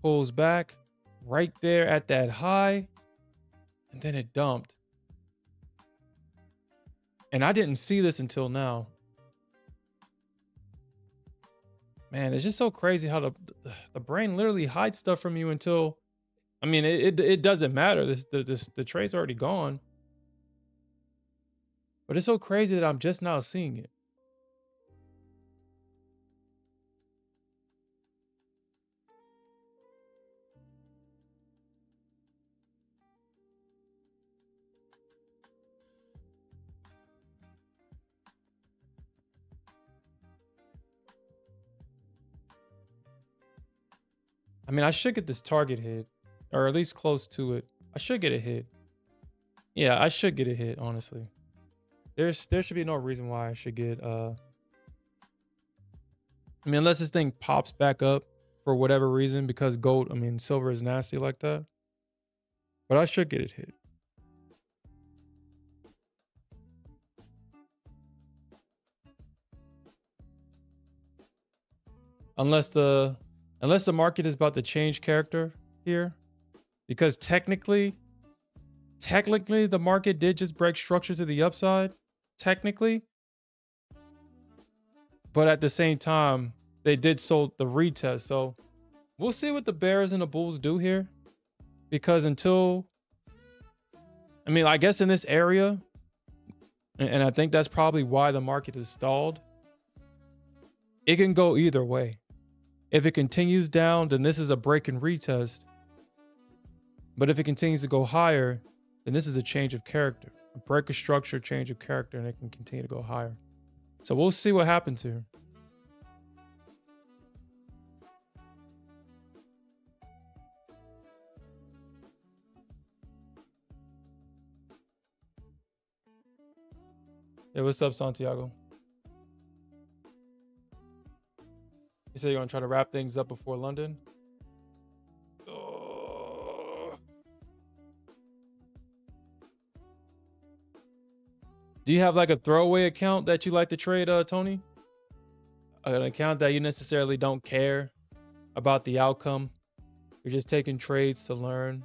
pulls back right there at that high, and then it dumped. And I didn't see this until now. Man, it's just so crazy how the brain literally hides stuff from you until, I mean, it doesn't matter. The trade's already gone. But it's so crazy that I'm just now seeing it. I mean, I should get this target hit, or at least close to it. I should get a hit. Yeah, I should get a hit, honestly. There should be no reason why I should get I mean, unless this thing pops back up for whatever reason, because silver is nasty like that. But I should get it hit. Unless the market is about to change character here, because technically the market did just break structure to the upside, technically. But at the same time, they did sold the retest. So we'll see what the bears and the bulls do here, because until, I mean, I guess in this area, and I think that's probably why the market is stalled, it can go either way. If it continues down, then this is a break and retest. But if it continues to go higher, then this is a change of character. A break of structure, change of character, and it can continue to go higher. So we'll see what happens here. Yeah, what's up, Santiago? You say you're gonna try to wrap things up before London? Do you have like a throwaway account that you like to trade, Tony? An account that you necessarily don't care about the outcome. You're just taking trades to learn.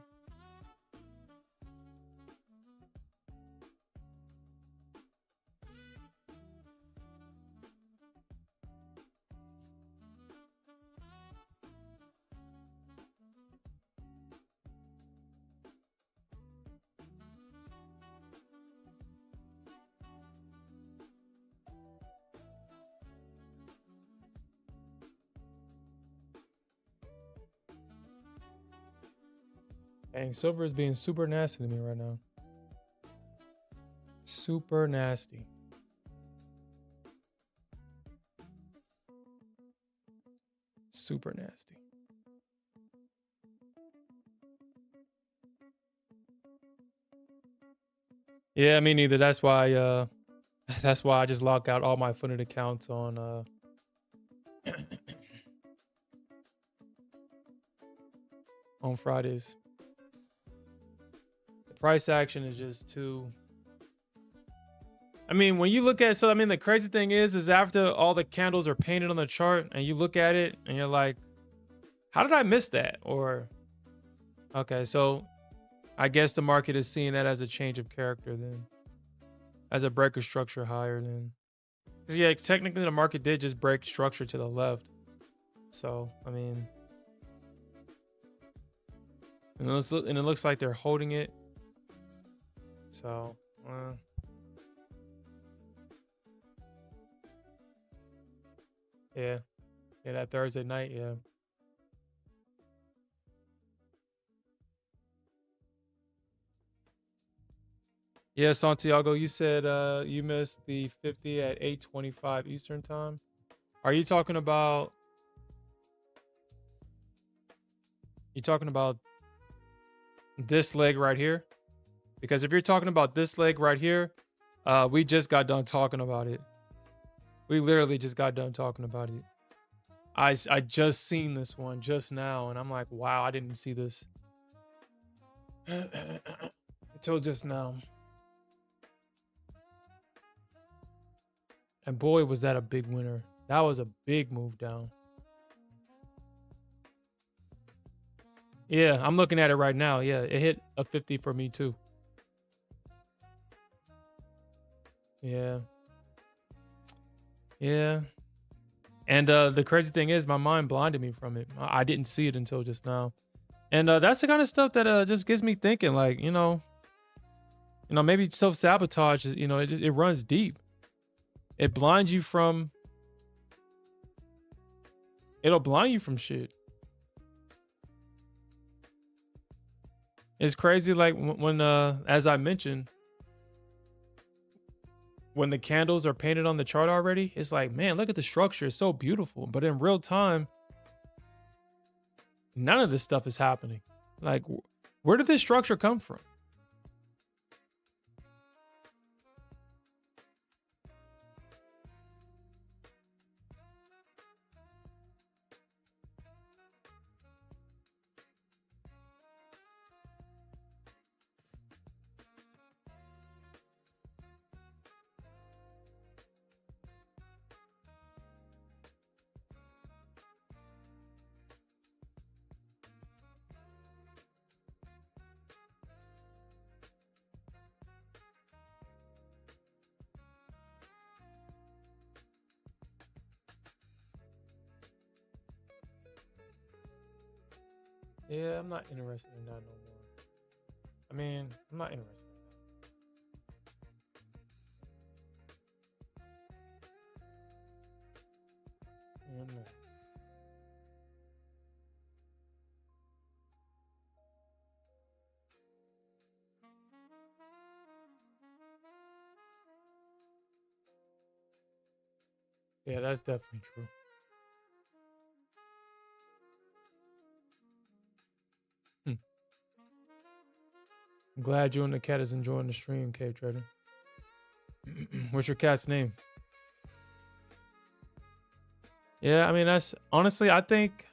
Dang, silver is being super nasty to me right now. Super nasty. Super nasty. Yeah, me neither. That's why I just lock out all my funded accounts on on Fridays. Price action is just too, I mean, when you look at, so I mean, the crazy thing is after all the candles are painted on the chart and you look at it and you're like, how did I miss that? Or, okay, so I guess the market is seeing that as a change of character then, as a breaker structure higher than, because yeah, technically the market did just break structure to the left. So, I mean, and it looks like they're holding it. So, yeah, that Thursday night, yeah. Yeah, Santiago, you said you missed the 50 at 8:25 Eastern time. Are you talking about? You talking about this leg right here? Because if you're talking about this leg right here, we just got done talking about it. We literally just got done talking about it. I just seen this one just now, and I'm like, wow, I didn't see this until just now. And boy, was that a big winner. That was a big move down. Yeah, I'm looking at it right now. Yeah, it hit a 50 for me too. Yeah. Yeah. And the crazy thing is my mind blinded me from it. I didn't see it until just now. And that's the kind of stuff that just gets me thinking, like, maybe self-sabotage is, it runs deep. It blinds you from it'll blind you from shit. It's crazy, like when as I mentioned, when the candles are painted on the chart already, it's like, man, look at the structure. It's so beautiful. But in real time, none of this stuff is happening. Like, where did this structure come from? Yeah, I'm not interested in that no more. I mean, I'm not interested in that. I'm not. Yeah, that's definitely true. Hmm. I'm glad you and the cat is enjoying the stream, Cave Trader. What's your cat's name? Yeah, I mean, that's honestly, I think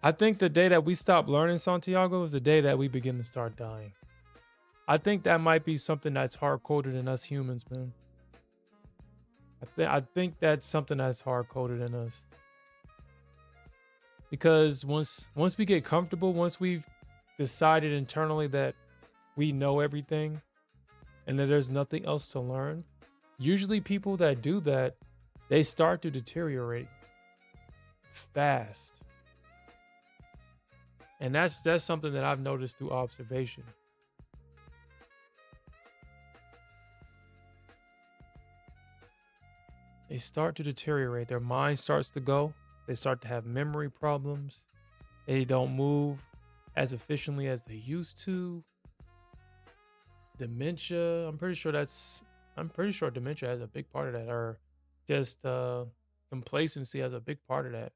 the day that we stop learning Santiago is the day that we begin to start dying. I think that might be something that's hard coded in us humans, man. I think that's something that's hard coded in us. Because once we get comfortable, once we've decided internally that we know everything and that there's nothing else to learn, usually people that do that, they start to deteriorate fast. And that's something that I've noticed through observation. They start to deteriorate. Their mind starts to go. They start to have memory problems. They don't move as efficiently as they used to. Dementia. I'm pretty sure dementia has a big part of that, or just complacency has a big part of that.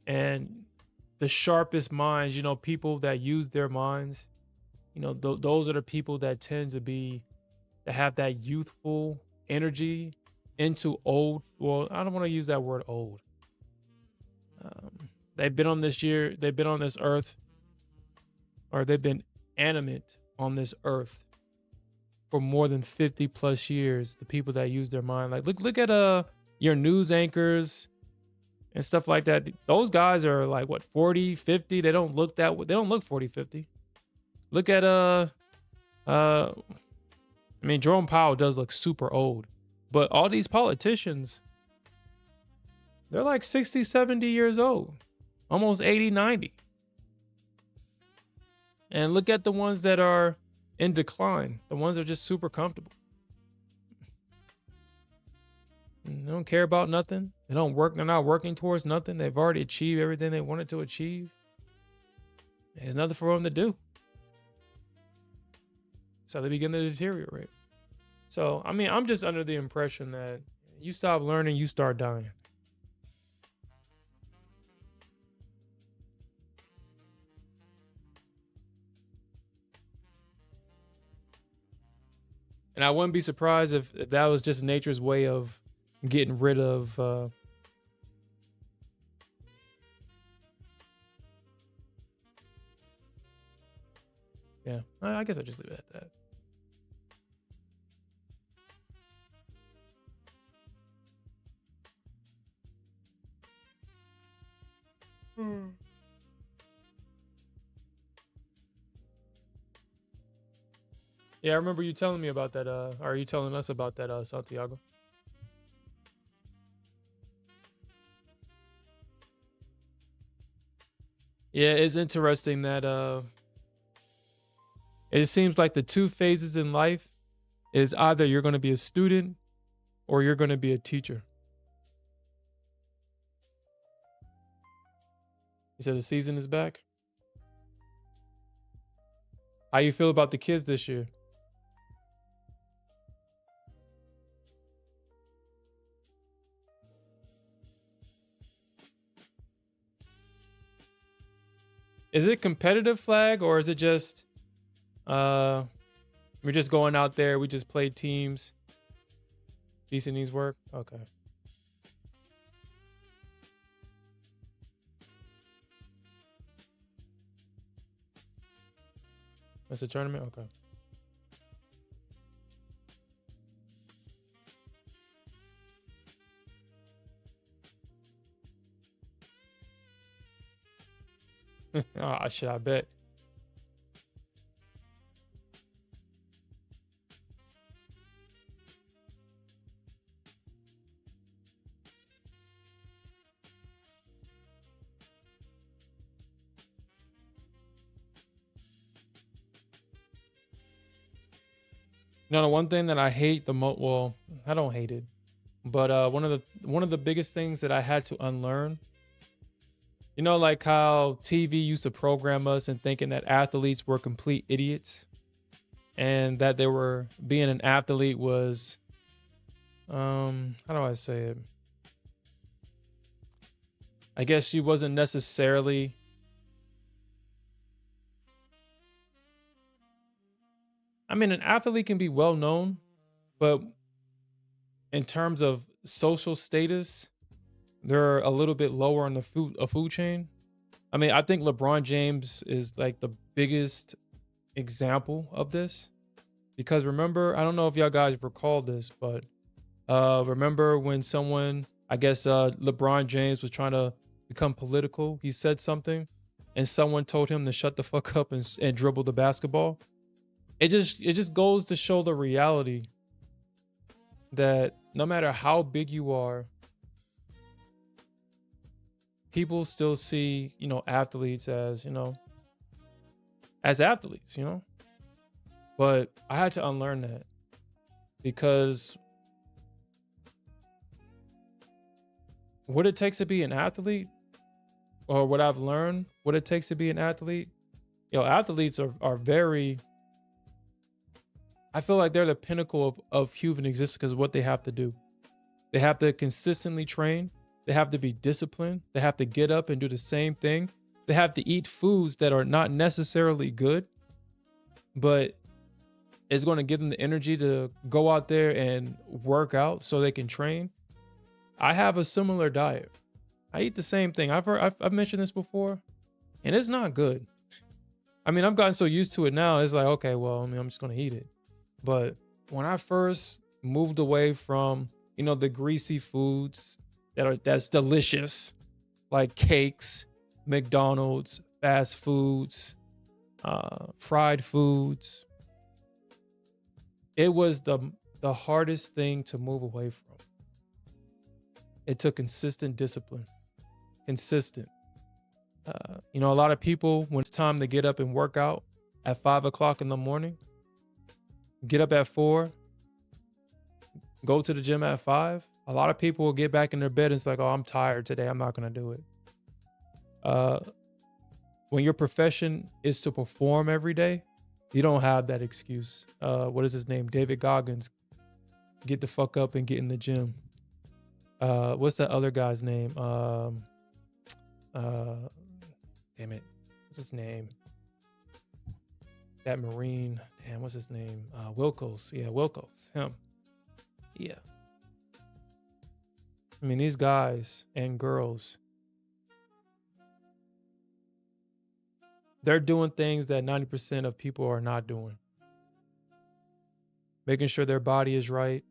And the sharpest minds, people that use their minds, those are the people that tend to have that youthful energy into old. Well, I don't want to use that word old. They've been on this earth, or they've been animate on this earth for more than 50 plus years. The people that use their mind, like look at your news anchors and stuff like that. Those guys are like what, 40, 50. They don't look 40, 50. Look at I mean, Jerome Powell does look super old, but all these politicians, they're like 60, 70 years old, almost 80, 90. And look at the ones that are in decline. The ones that are just super comfortable. They don't care about nothing. They don't work. They're not working towards nothing. They've already achieved everything they wanted to achieve. There's nothing for them to do. So they begin to deteriorate. So, I mean, I'm just under the impression that you stop learning, you start dying. And I wouldn't be surprised if that was just nature's way of getting rid of yeah, I guess I'll just leave it at that. Yeah, I remember you telling me about that. Are you telling us about that, Santiago? Yeah, it's interesting that it seems like the two phases in life is either you're going to be a student or you're going to be a teacher. You said the season is back. How you feel about the kids this year? Is it competitive flag or is it just uh we're just going out there, we just play teams, decent needs work? Okay. That's a tournament? Okay. Ah, shit, I bet. You know, the one thing that I hate the most, well, I don't hate it, but one of the biggest things that I had to unlearn, you know, like how TV used to program us and thinking that athletes were complete idiots and that they were being an athlete was how do I say it? I guess she wasn't necessarily. I mean, an athlete can be well known, but in terms of social status, they're a little bit lower on the food chain. I mean, I think LeBron James is like the biggest example of this because remember, I don't know if y'all guys recall this, but remember when someone, I guess LeBron James was trying to become political. He said something, and someone told him to shut the fuck up and dribble the basketball. It just goes to show the reality that no matter how big you are, people still see, you know, athletes as, you know, as athletes, you know. But I had to unlearn that because what it takes to be an athlete, or what I've learned, what it takes to be an athlete, you know, athletes are very, I feel like they're the pinnacle of human existence because of what they have to do. They have to consistently train. They have to be disciplined. They have to get up and do the same thing. They have to eat foods that are not necessarily good, but it's going to give them the energy to go out there and work out so they can train. I have a similar diet. I eat the same thing. I've mentioned this before, and it's not good. I mean, I've gotten so used to it now. It's like, okay, well, I mean, I'm just going to eat it. But when I first moved away from, you know, the greasy foods that's delicious, like cakes, McDonald's, fast foods, fried foods, it was the hardest thing to move away from. It took consistent discipline, consistent. You know, a lot of people, when it's time to get up and work out at 5 o'clock in the morning, get up at 4, go to the gym at 5. A lot of people will get back in their bed and it's like, oh, I'm tired today, I'm not going to do it. When your profession is to perform every day, you don't have that excuse. What is his name? David Goggins. Get the fuck up and get in the gym. What's that other guy's name? Damn it. What's his name? That Marine. Damn, what's his name? Wilkos. Yeah, Wilkos. Him. Yeah. I mean, these guys and girls, they're doing things that 90% of people are not doing. Making sure their body is right,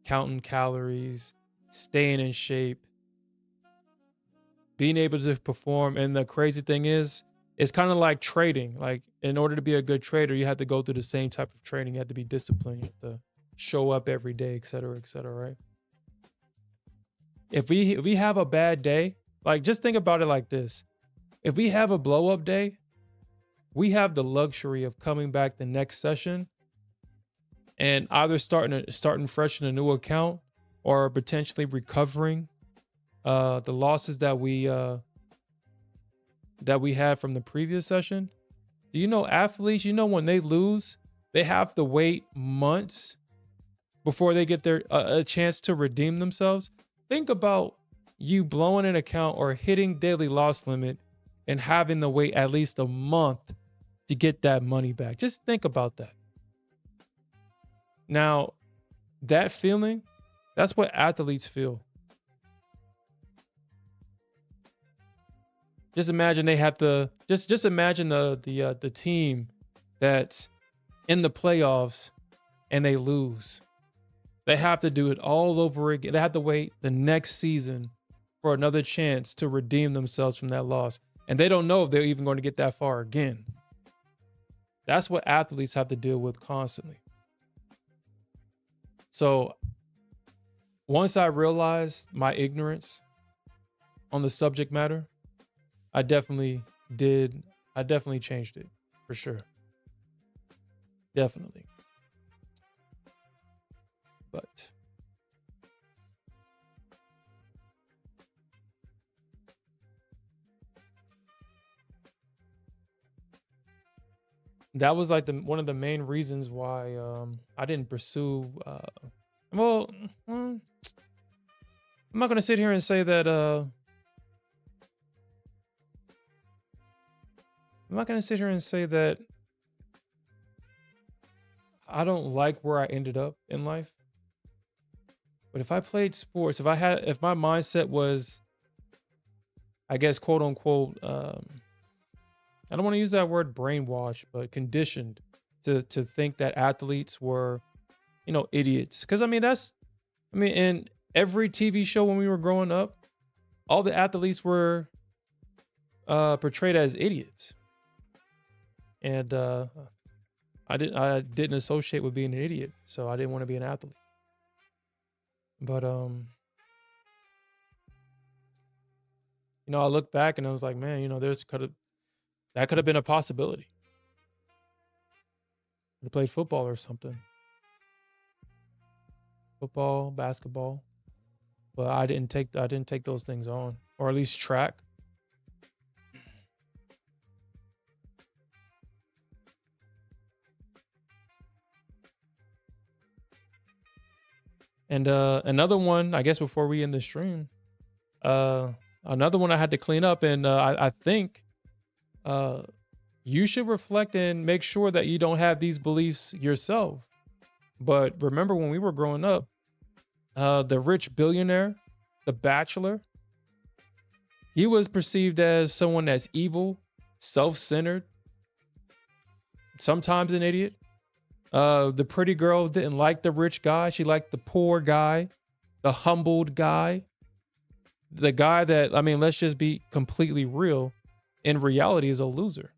counting calories, staying in shape, being able to perform. And the crazy thing is, It's kind of like trading. Like in order to be a good trader, you have to go through the same type of training. You have to be disciplined. You have to show up every day, et cetera, right? If we have a bad day, like just think about it like this. If we have a blow up day, we have the luxury of coming back the next session and either starting fresh in a new account or potentially recovering the losses that we had from the previous session. Do you know athletes, when they lose, they have to wait months before they get their a chance to redeem themselves? Think about you blowing an account or hitting daily loss limit and having to wait at least a month to get that money back. Just think about that. Now, that feeling, that's what athletes feel. Just imagine they have to just imagine the team that's in the playoffs and they lose. They have to do it all over again. They have to wait the next season for another chance to redeem themselves from that loss. And they don't know if they're even going to get that far again. That's what athletes have to deal with constantly. So once I realized my ignorance on the subject matter, I definitely changed it for sure. Definitely. But that was like one of the main reasons why I didn't pursue I'm not gonna sit here and say that I don't like where I ended up in life. But if I played sports, if my mindset was, I guess, quote unquote, I don't want to use that word brainwashed, but conditioned to think that athletes were, idiots. Because in every TV show when we were growing up, all the athletes were portrayed as idiots. And I didn't associate with being an idiot, so I didn't want to be an athlete. But I look back and I was like, man, that could have been a possibility. To play football or something. Football, basketball. But I didn't take those things on, or at least track. And another one, I guess, before we end the stream, another one I had to clean up, and I think you should reflect and make sure that you don't have these beliefs yourself. But remember when we were growing up, the rich billionaire, the Bachelor, he was perceived as someone that's evil, self-centered, sometimes an idiot. The pretty girl didn't like the rich guy. She liked the poor guy, the humbled guy, the guy that, let's just be completely real, in reality is a loser.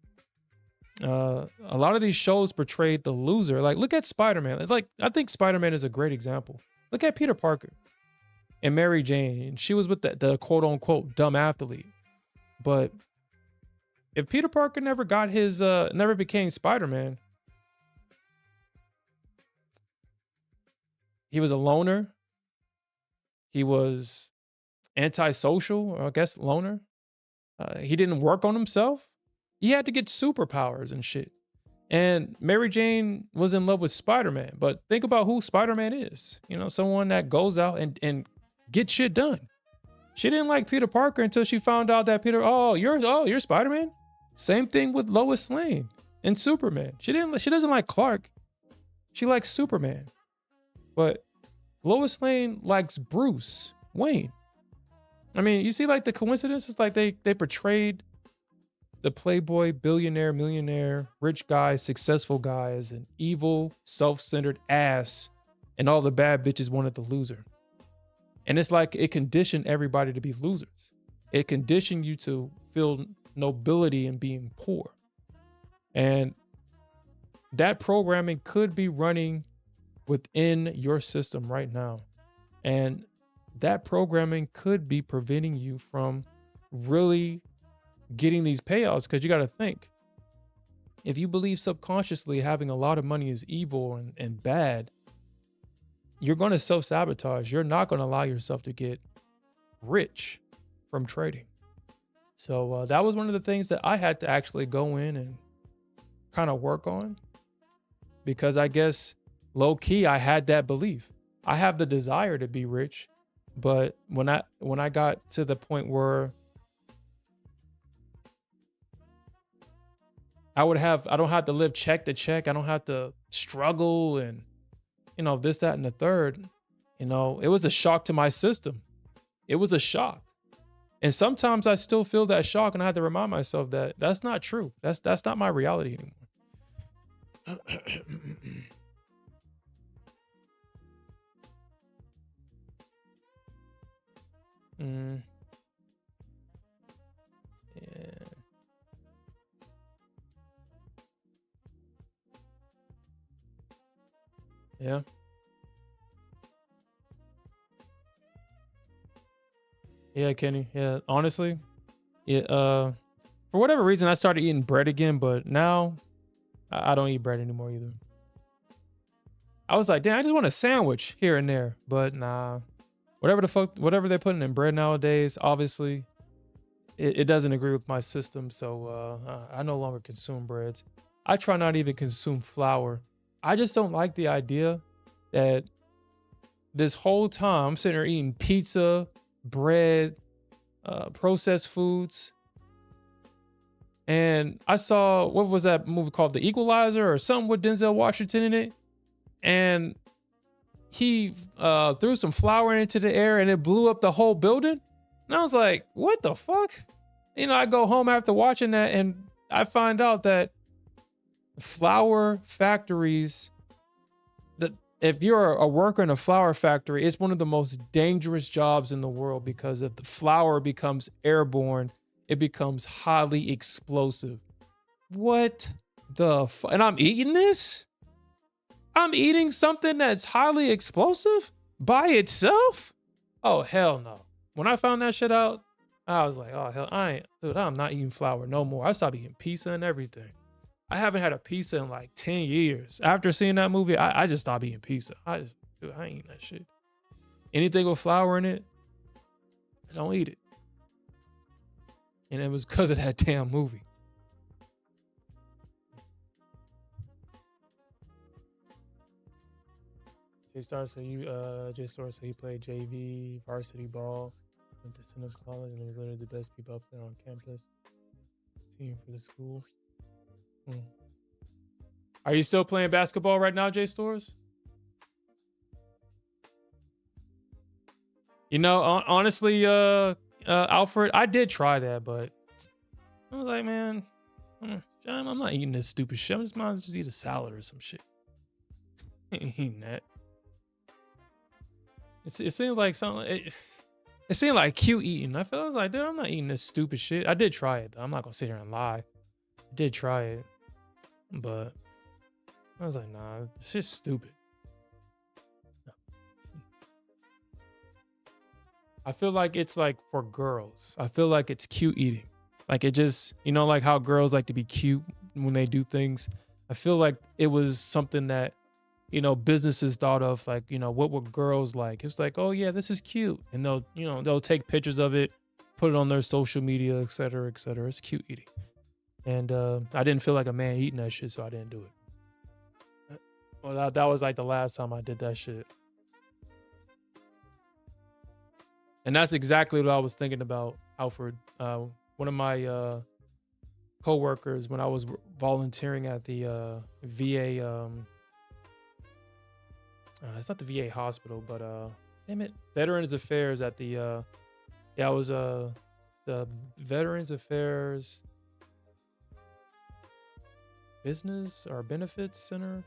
A lot of these shows portrayed the loser. Like, look at Spider-Man. It's like, I think Spider-Man is a great example. Look at Peter Parker and Mary Jane. She was with the quote unquote dumb athlete. But if Peter Parker never became Spider-Man, he was a loner. He was antisocial, or I guess loner. He didn't work on himself. He had to get superpowers and shit. And Mary Jane was in love with Spider-Man. But think about who Spider-Man is. Someone that goes out and gets shit done. She didn't like Peter Parker until she found out that you're Spider-Man? Same thing with Lois Lane and Superman. She doesn't like Clark. She likes Superman. But Lois Lane likes Bruce Wayne. You see like the coincidences, like they portrayed the playboy, billionaire, millionaire, rich guy, successful guy as an evil, self-centered ass, and all the bad bitches wanted the loser. And it's like it conditioned everybody to be losers. It conditioned you to feel nobility in being poor. And that programming could be running within your system right now. And that programming could be preventing you from really getting these payouts, because you got to think, if you believe subconsciously having a lot of money is evil and bad, you're going to self-sabotage. You're not going to allow yourself to get rich from trading. So that was one of the things that I had to actually go in and kind of work on, because I guess low key I had that belief. I have the desire to be rich, but when I got to the point where I don't have to live check to check, I don't have to struggle and this, that, and the third, it was a shock to my system. It was a shock. And sometimes I still feel that shock, and I had to remind myself that that's not true. That's not my reality anymore. Yeah. Yeah. Yeah, Kenny. Yeah, honestly, yeah. For whatever reason, I started eating bread again, but now I don't eat bread anymore either. I was like, damn, I just want a sandwich here and there, but nah. Whatever they're putting in bread nowadays, obviously, it doesn't agree with my system. So I no longer consume breads. I try not to even consume flour. I just don't like the idea that this whole time I'm sitting here eating pizza, bread, processed foods. And I saw, what was that movie called? The Equalizer or something with Denzel Washington in it. And he threw some flour into the air and it blew up the whole building. And I was like, what the fuck? I go home after watching that and I find out that flour factories, that if you're a worker in a flour factory, it's one of the most dangerous jobs in the world, because if the flour becomes airborne, it becomes highly explosive. What the fuck? And I'm eating this? I'm eating something that's highly explosive by itself? Oh, hell no. When I found that shit out, I was like, oh, hell, I'm not eating flour no more. I stopped eating pizza and everything. I haven't had a pizza in like 10 years. After seeing that movie, I just stopped eating pizza. I ain't eating that shit. Anything with flour in it, I don't eat it. And it was because of that damn movie. J-Star, so he played JV, varsity ball, went to Seneca College, and was literally the best people up there on campus. Team for the school. Are you still playing basketball right now, J-Stores? Honestly, Alfred, I did try that, but I was like, man, I'm not eating this stupid shit. I might as well just eat a salad or some shit. I ain't eating that. It seemed like something. It seemed like cute eating. I was like, dude, I'm not eating this stupid shit. I did try it though. I'm not gonna sit here and lie. I did try it, but I was like, nah, it's just stupid. I feel like it's like for girls. I feel like it's cute eating. Like it just, like how girls like to be cute when they do things. I feel like it was something that, businesses thought of, like, what would girls like? It's like, oh yeah, this is cute. And they'll take pictures of it, put it on their social media, et cetera, et cetera. It's cute eating. And I didn't feel like a man eating that shit, so I didn't do it. Well, that was like the last time I did that shit. And that's exactly what I was thinking about, Alfred. One of my co-workers, when I was volunteering at the VA, it's not the VA hospital, but damn it, Veterans Affairs at the I was the Veterans Affairs Business or Benefits Center.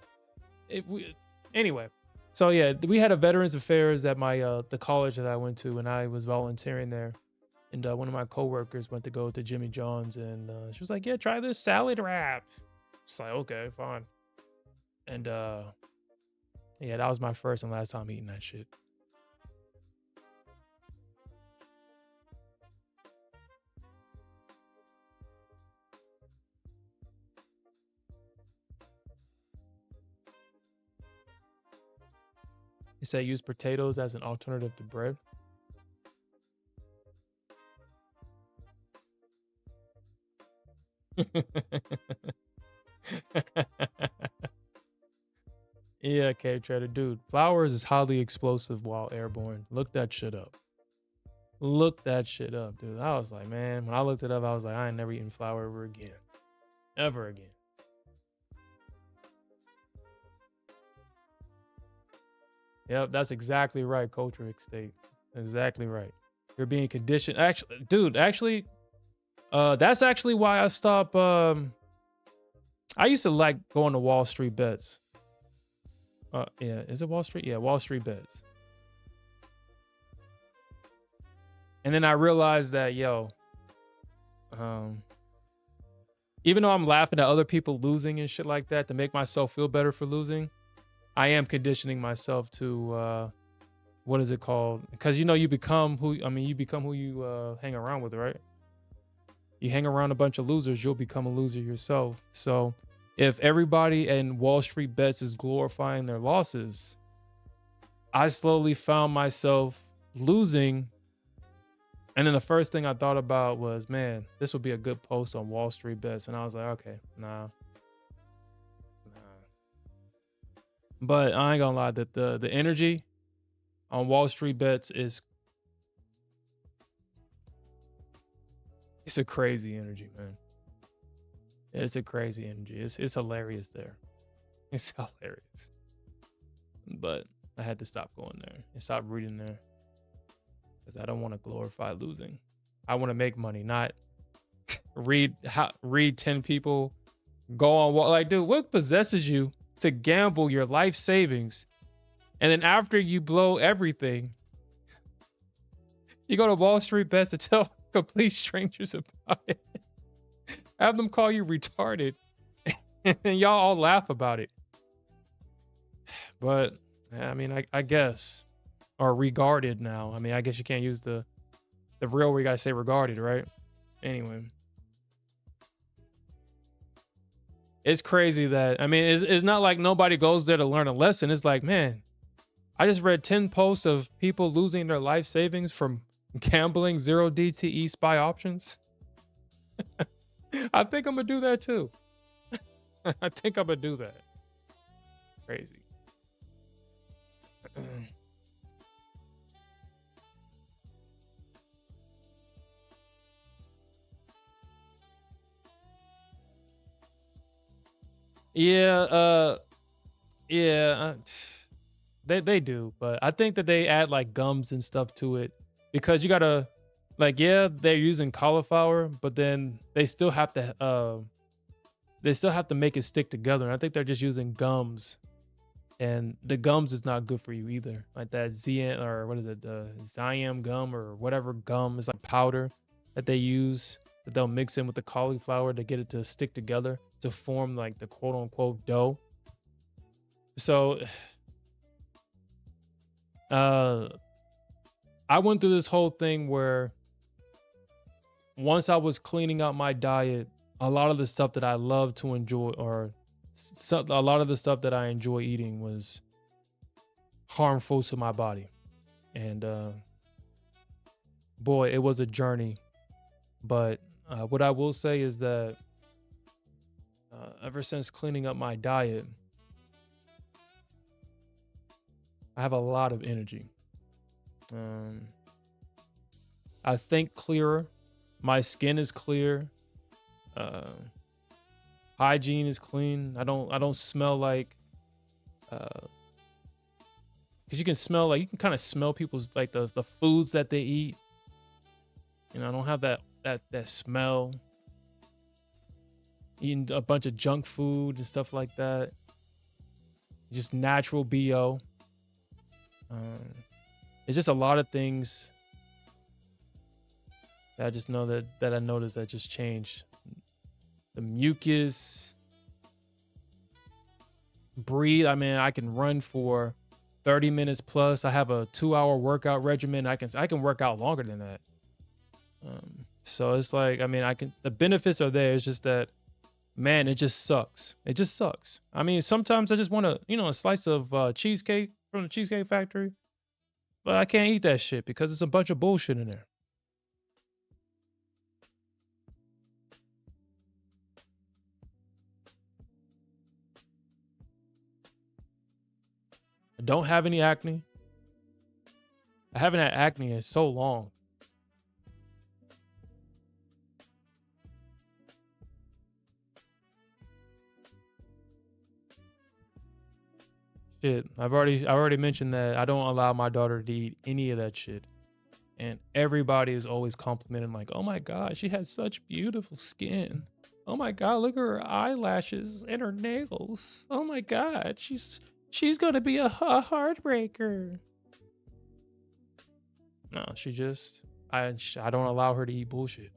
Anyway, so yeah, we had a Veterans Affairs at my the college that I went to, and I was volunteering there. And one of my coworkers went to go to Jimmy John's, and she was like, "Yeah, try this salad wrap." It's like, okay, fine. And yeah, that was my first and last time eating that shit. You say use potatoes as an alternative to bread. Yeah, Cave Trader, dude. Flowers is highly explosive while airborne. Look that shit up. Look that shit up, dude. I was like, man, when I looked it up, I was like, I ain't never eating flour ever again. Ever again. Yep, that's exactly right, Culture State. Exactly right. You're being conditioned. Actually, dude, that's actually why I stopped. I used to like going to Wall Street bets. Yeah, is it Wall Street? Yeah, Wall Street bets. And then I realized that, even though I'm laughing at other people losing and shit like that to make myself feel better for losing, I am conditioning myself to what is it called? Because you become who you hang around with, right? You hang around a bunch of losers, you'll become a loser yourself. So if everybody in Wall Street bets is glorifying their losses, I slowly found myself losing. And then the first thing I thought about was, man, this would be a good post on Wall Street bets. And I was like, okay, nah. But I ain't gonna lie, that the energy on Wall Street bets it's a crazy energy, man. It's a crazy energy. It's hilarious there. It's hilarious. But I had to stop going there and stop reading there. Because I don't want to glorify losing. I want to make money, not read 10 people go on what, like, dude, what possesses you to gamble your life savings, and then after you blow everything, you go to Wall Street bets to tell complete strangers about it. Have them call you retarded, and y'all all laugh about it. But I mean, I guess, or regarded now. I mean, I guess you can't use the real where you gotta say regarded, right? Anyway, it's crazy that, I mean, it's not like nobody goes there to learn a lesson. It's like, man, I just read 10 posts of people losing their life savings from gambling 0 DTE SPY options. I think I'm gonna do that too. I think I'm gonna do that. Crazy. Yeah, yeah, they do, but I think that they add like gums and stuff to it because you gotta, like, yeah, they're using cauliflower, but then they still have to make it stick together. And I think they're just using gums, and the gums is not good for you either. Like that ZN, or what is it, Zyam gum or whatever gum is like powder that they use, that they'll mix in with the cauliflower to get it to stick together to form like the quote unquote dough. So I went through this whole thing where once I was cleaning out my diet, a lot of the stuff that I love to enjoy, or a lot of the stuff that I enjoy eating, was harmful to my body. And boy, it was a journey. But what I will say is that ever since cleaning up my diet, I have a lot of energy. I think clearer. My skin is clear. Hygiene is clean. I don't smell like, because you can smell, like, you can kind of smell people's, like, the foods that they eat. I don't have that smell. Eating a bunch of junk food and stuff like that. Just natural BO. It's just a lot of things I just know that I noticed that just changed. The mucus, breathe. I mean, I can run for 30 minutes plus. I have a 2-hour workout regimen. I can work out longer than that. So it's like, I mean, the benefits are there. It's just that, man, it just sucks. It just sucks. I mean, sometimes I just want a slice of cheesecake from the Cheesecake Factory, but I can't eat that shit because it's a bunch of bullshit in there. I don't have any acne. I haven't had acne in so long. Shit, I already mentioned that I don't allow my daughter to eat any of that shit. And everybody is always complimenting like, "Oh my God, she has such beautiful skin. Oh my God, look at her eyelashes and her nails. Oh my God, she's gonna be a heartbreaker." No, I don't allow her to eat bullshit.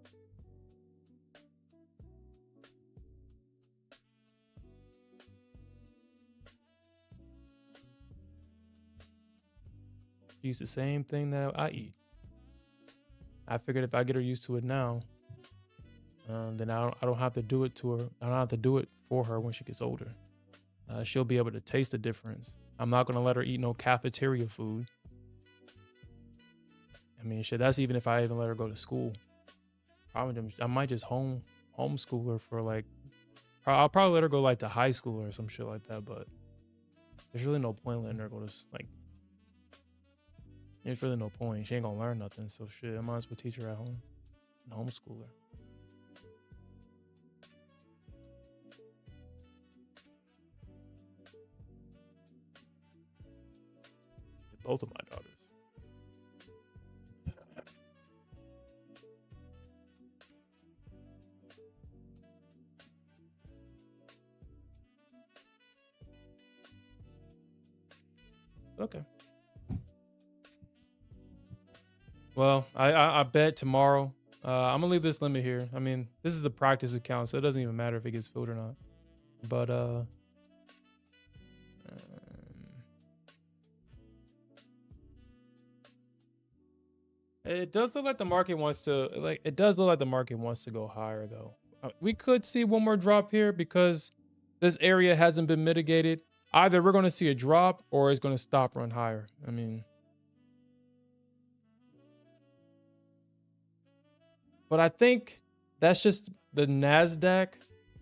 She eats the same thing that I eat. I figured if I get her used to it now, then I don't have to do it to her. I don't have to do it for her when she gets older. She'll be able to taste the difference. I'm not gonna let her eat no cafeteria food. I mean, shit, that's even if I even let her go to school. I might just homeschool her for like, I'll probably let her go like to high school or some shit like that. But there's really no point letting her go to like. There's really no point. She ain't gonna learn nothing. So shit, I might as well teach her at home and homeschool her. Both of my daughters. Okay. Well, I bet tomorrow. I'm gonna leave this limit here. I mean, this is the practice account, so it doesn't even matter if it gets filled or not. But it does look like the market wants to go higher though. We could see one more drop here because this area hasn't been mitigated. Either we're going to see a drop or it's going to stop run higher. I mean, but I think that's just the NASDAQ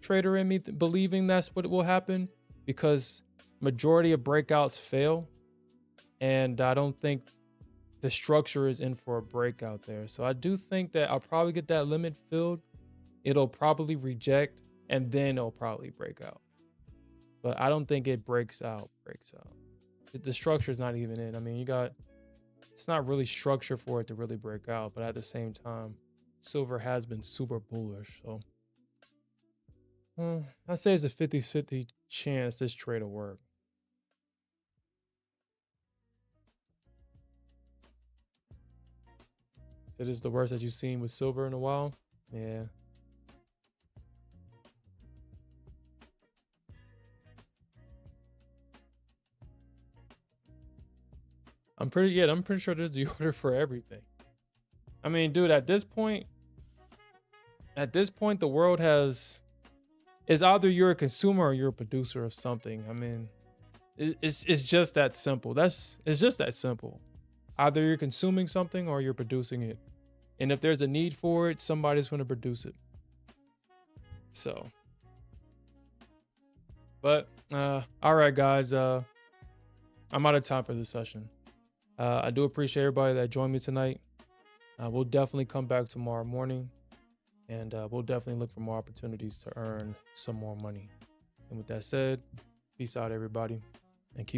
trader in me believing that's what will happen because majority of breakouts fail. And I don't think the structure is in for a breakout there. So I do think that I'll probably get that limit filled. It'll probably reject and then it'll probably break out. But I don't think it breaks out. The structure is not even in. I mean, it's not really structure for it to really break out. But at the same time, silver has been super bullish. So I say it's a 50-50 chance this trade will work. It is the worst that you've seen with silver in a while. Yeah. I'm pretty sure there's the order for everything. I mean, dude, at this point, the world is either you're a consumer or you're a producer of something. I mean, it's just that simple. It's just that simple. Either you're consuming something or you're producing it. And if there's a need for it, somebody's going to produce it. So, but all right, guys. I'm out of time for this session. I do appreciate everybody that joined me tonight. We'll definitely come back tomorrow morning, and we'll definitely look for more opportunities to earn some more money. And with that said, peace out, everybody.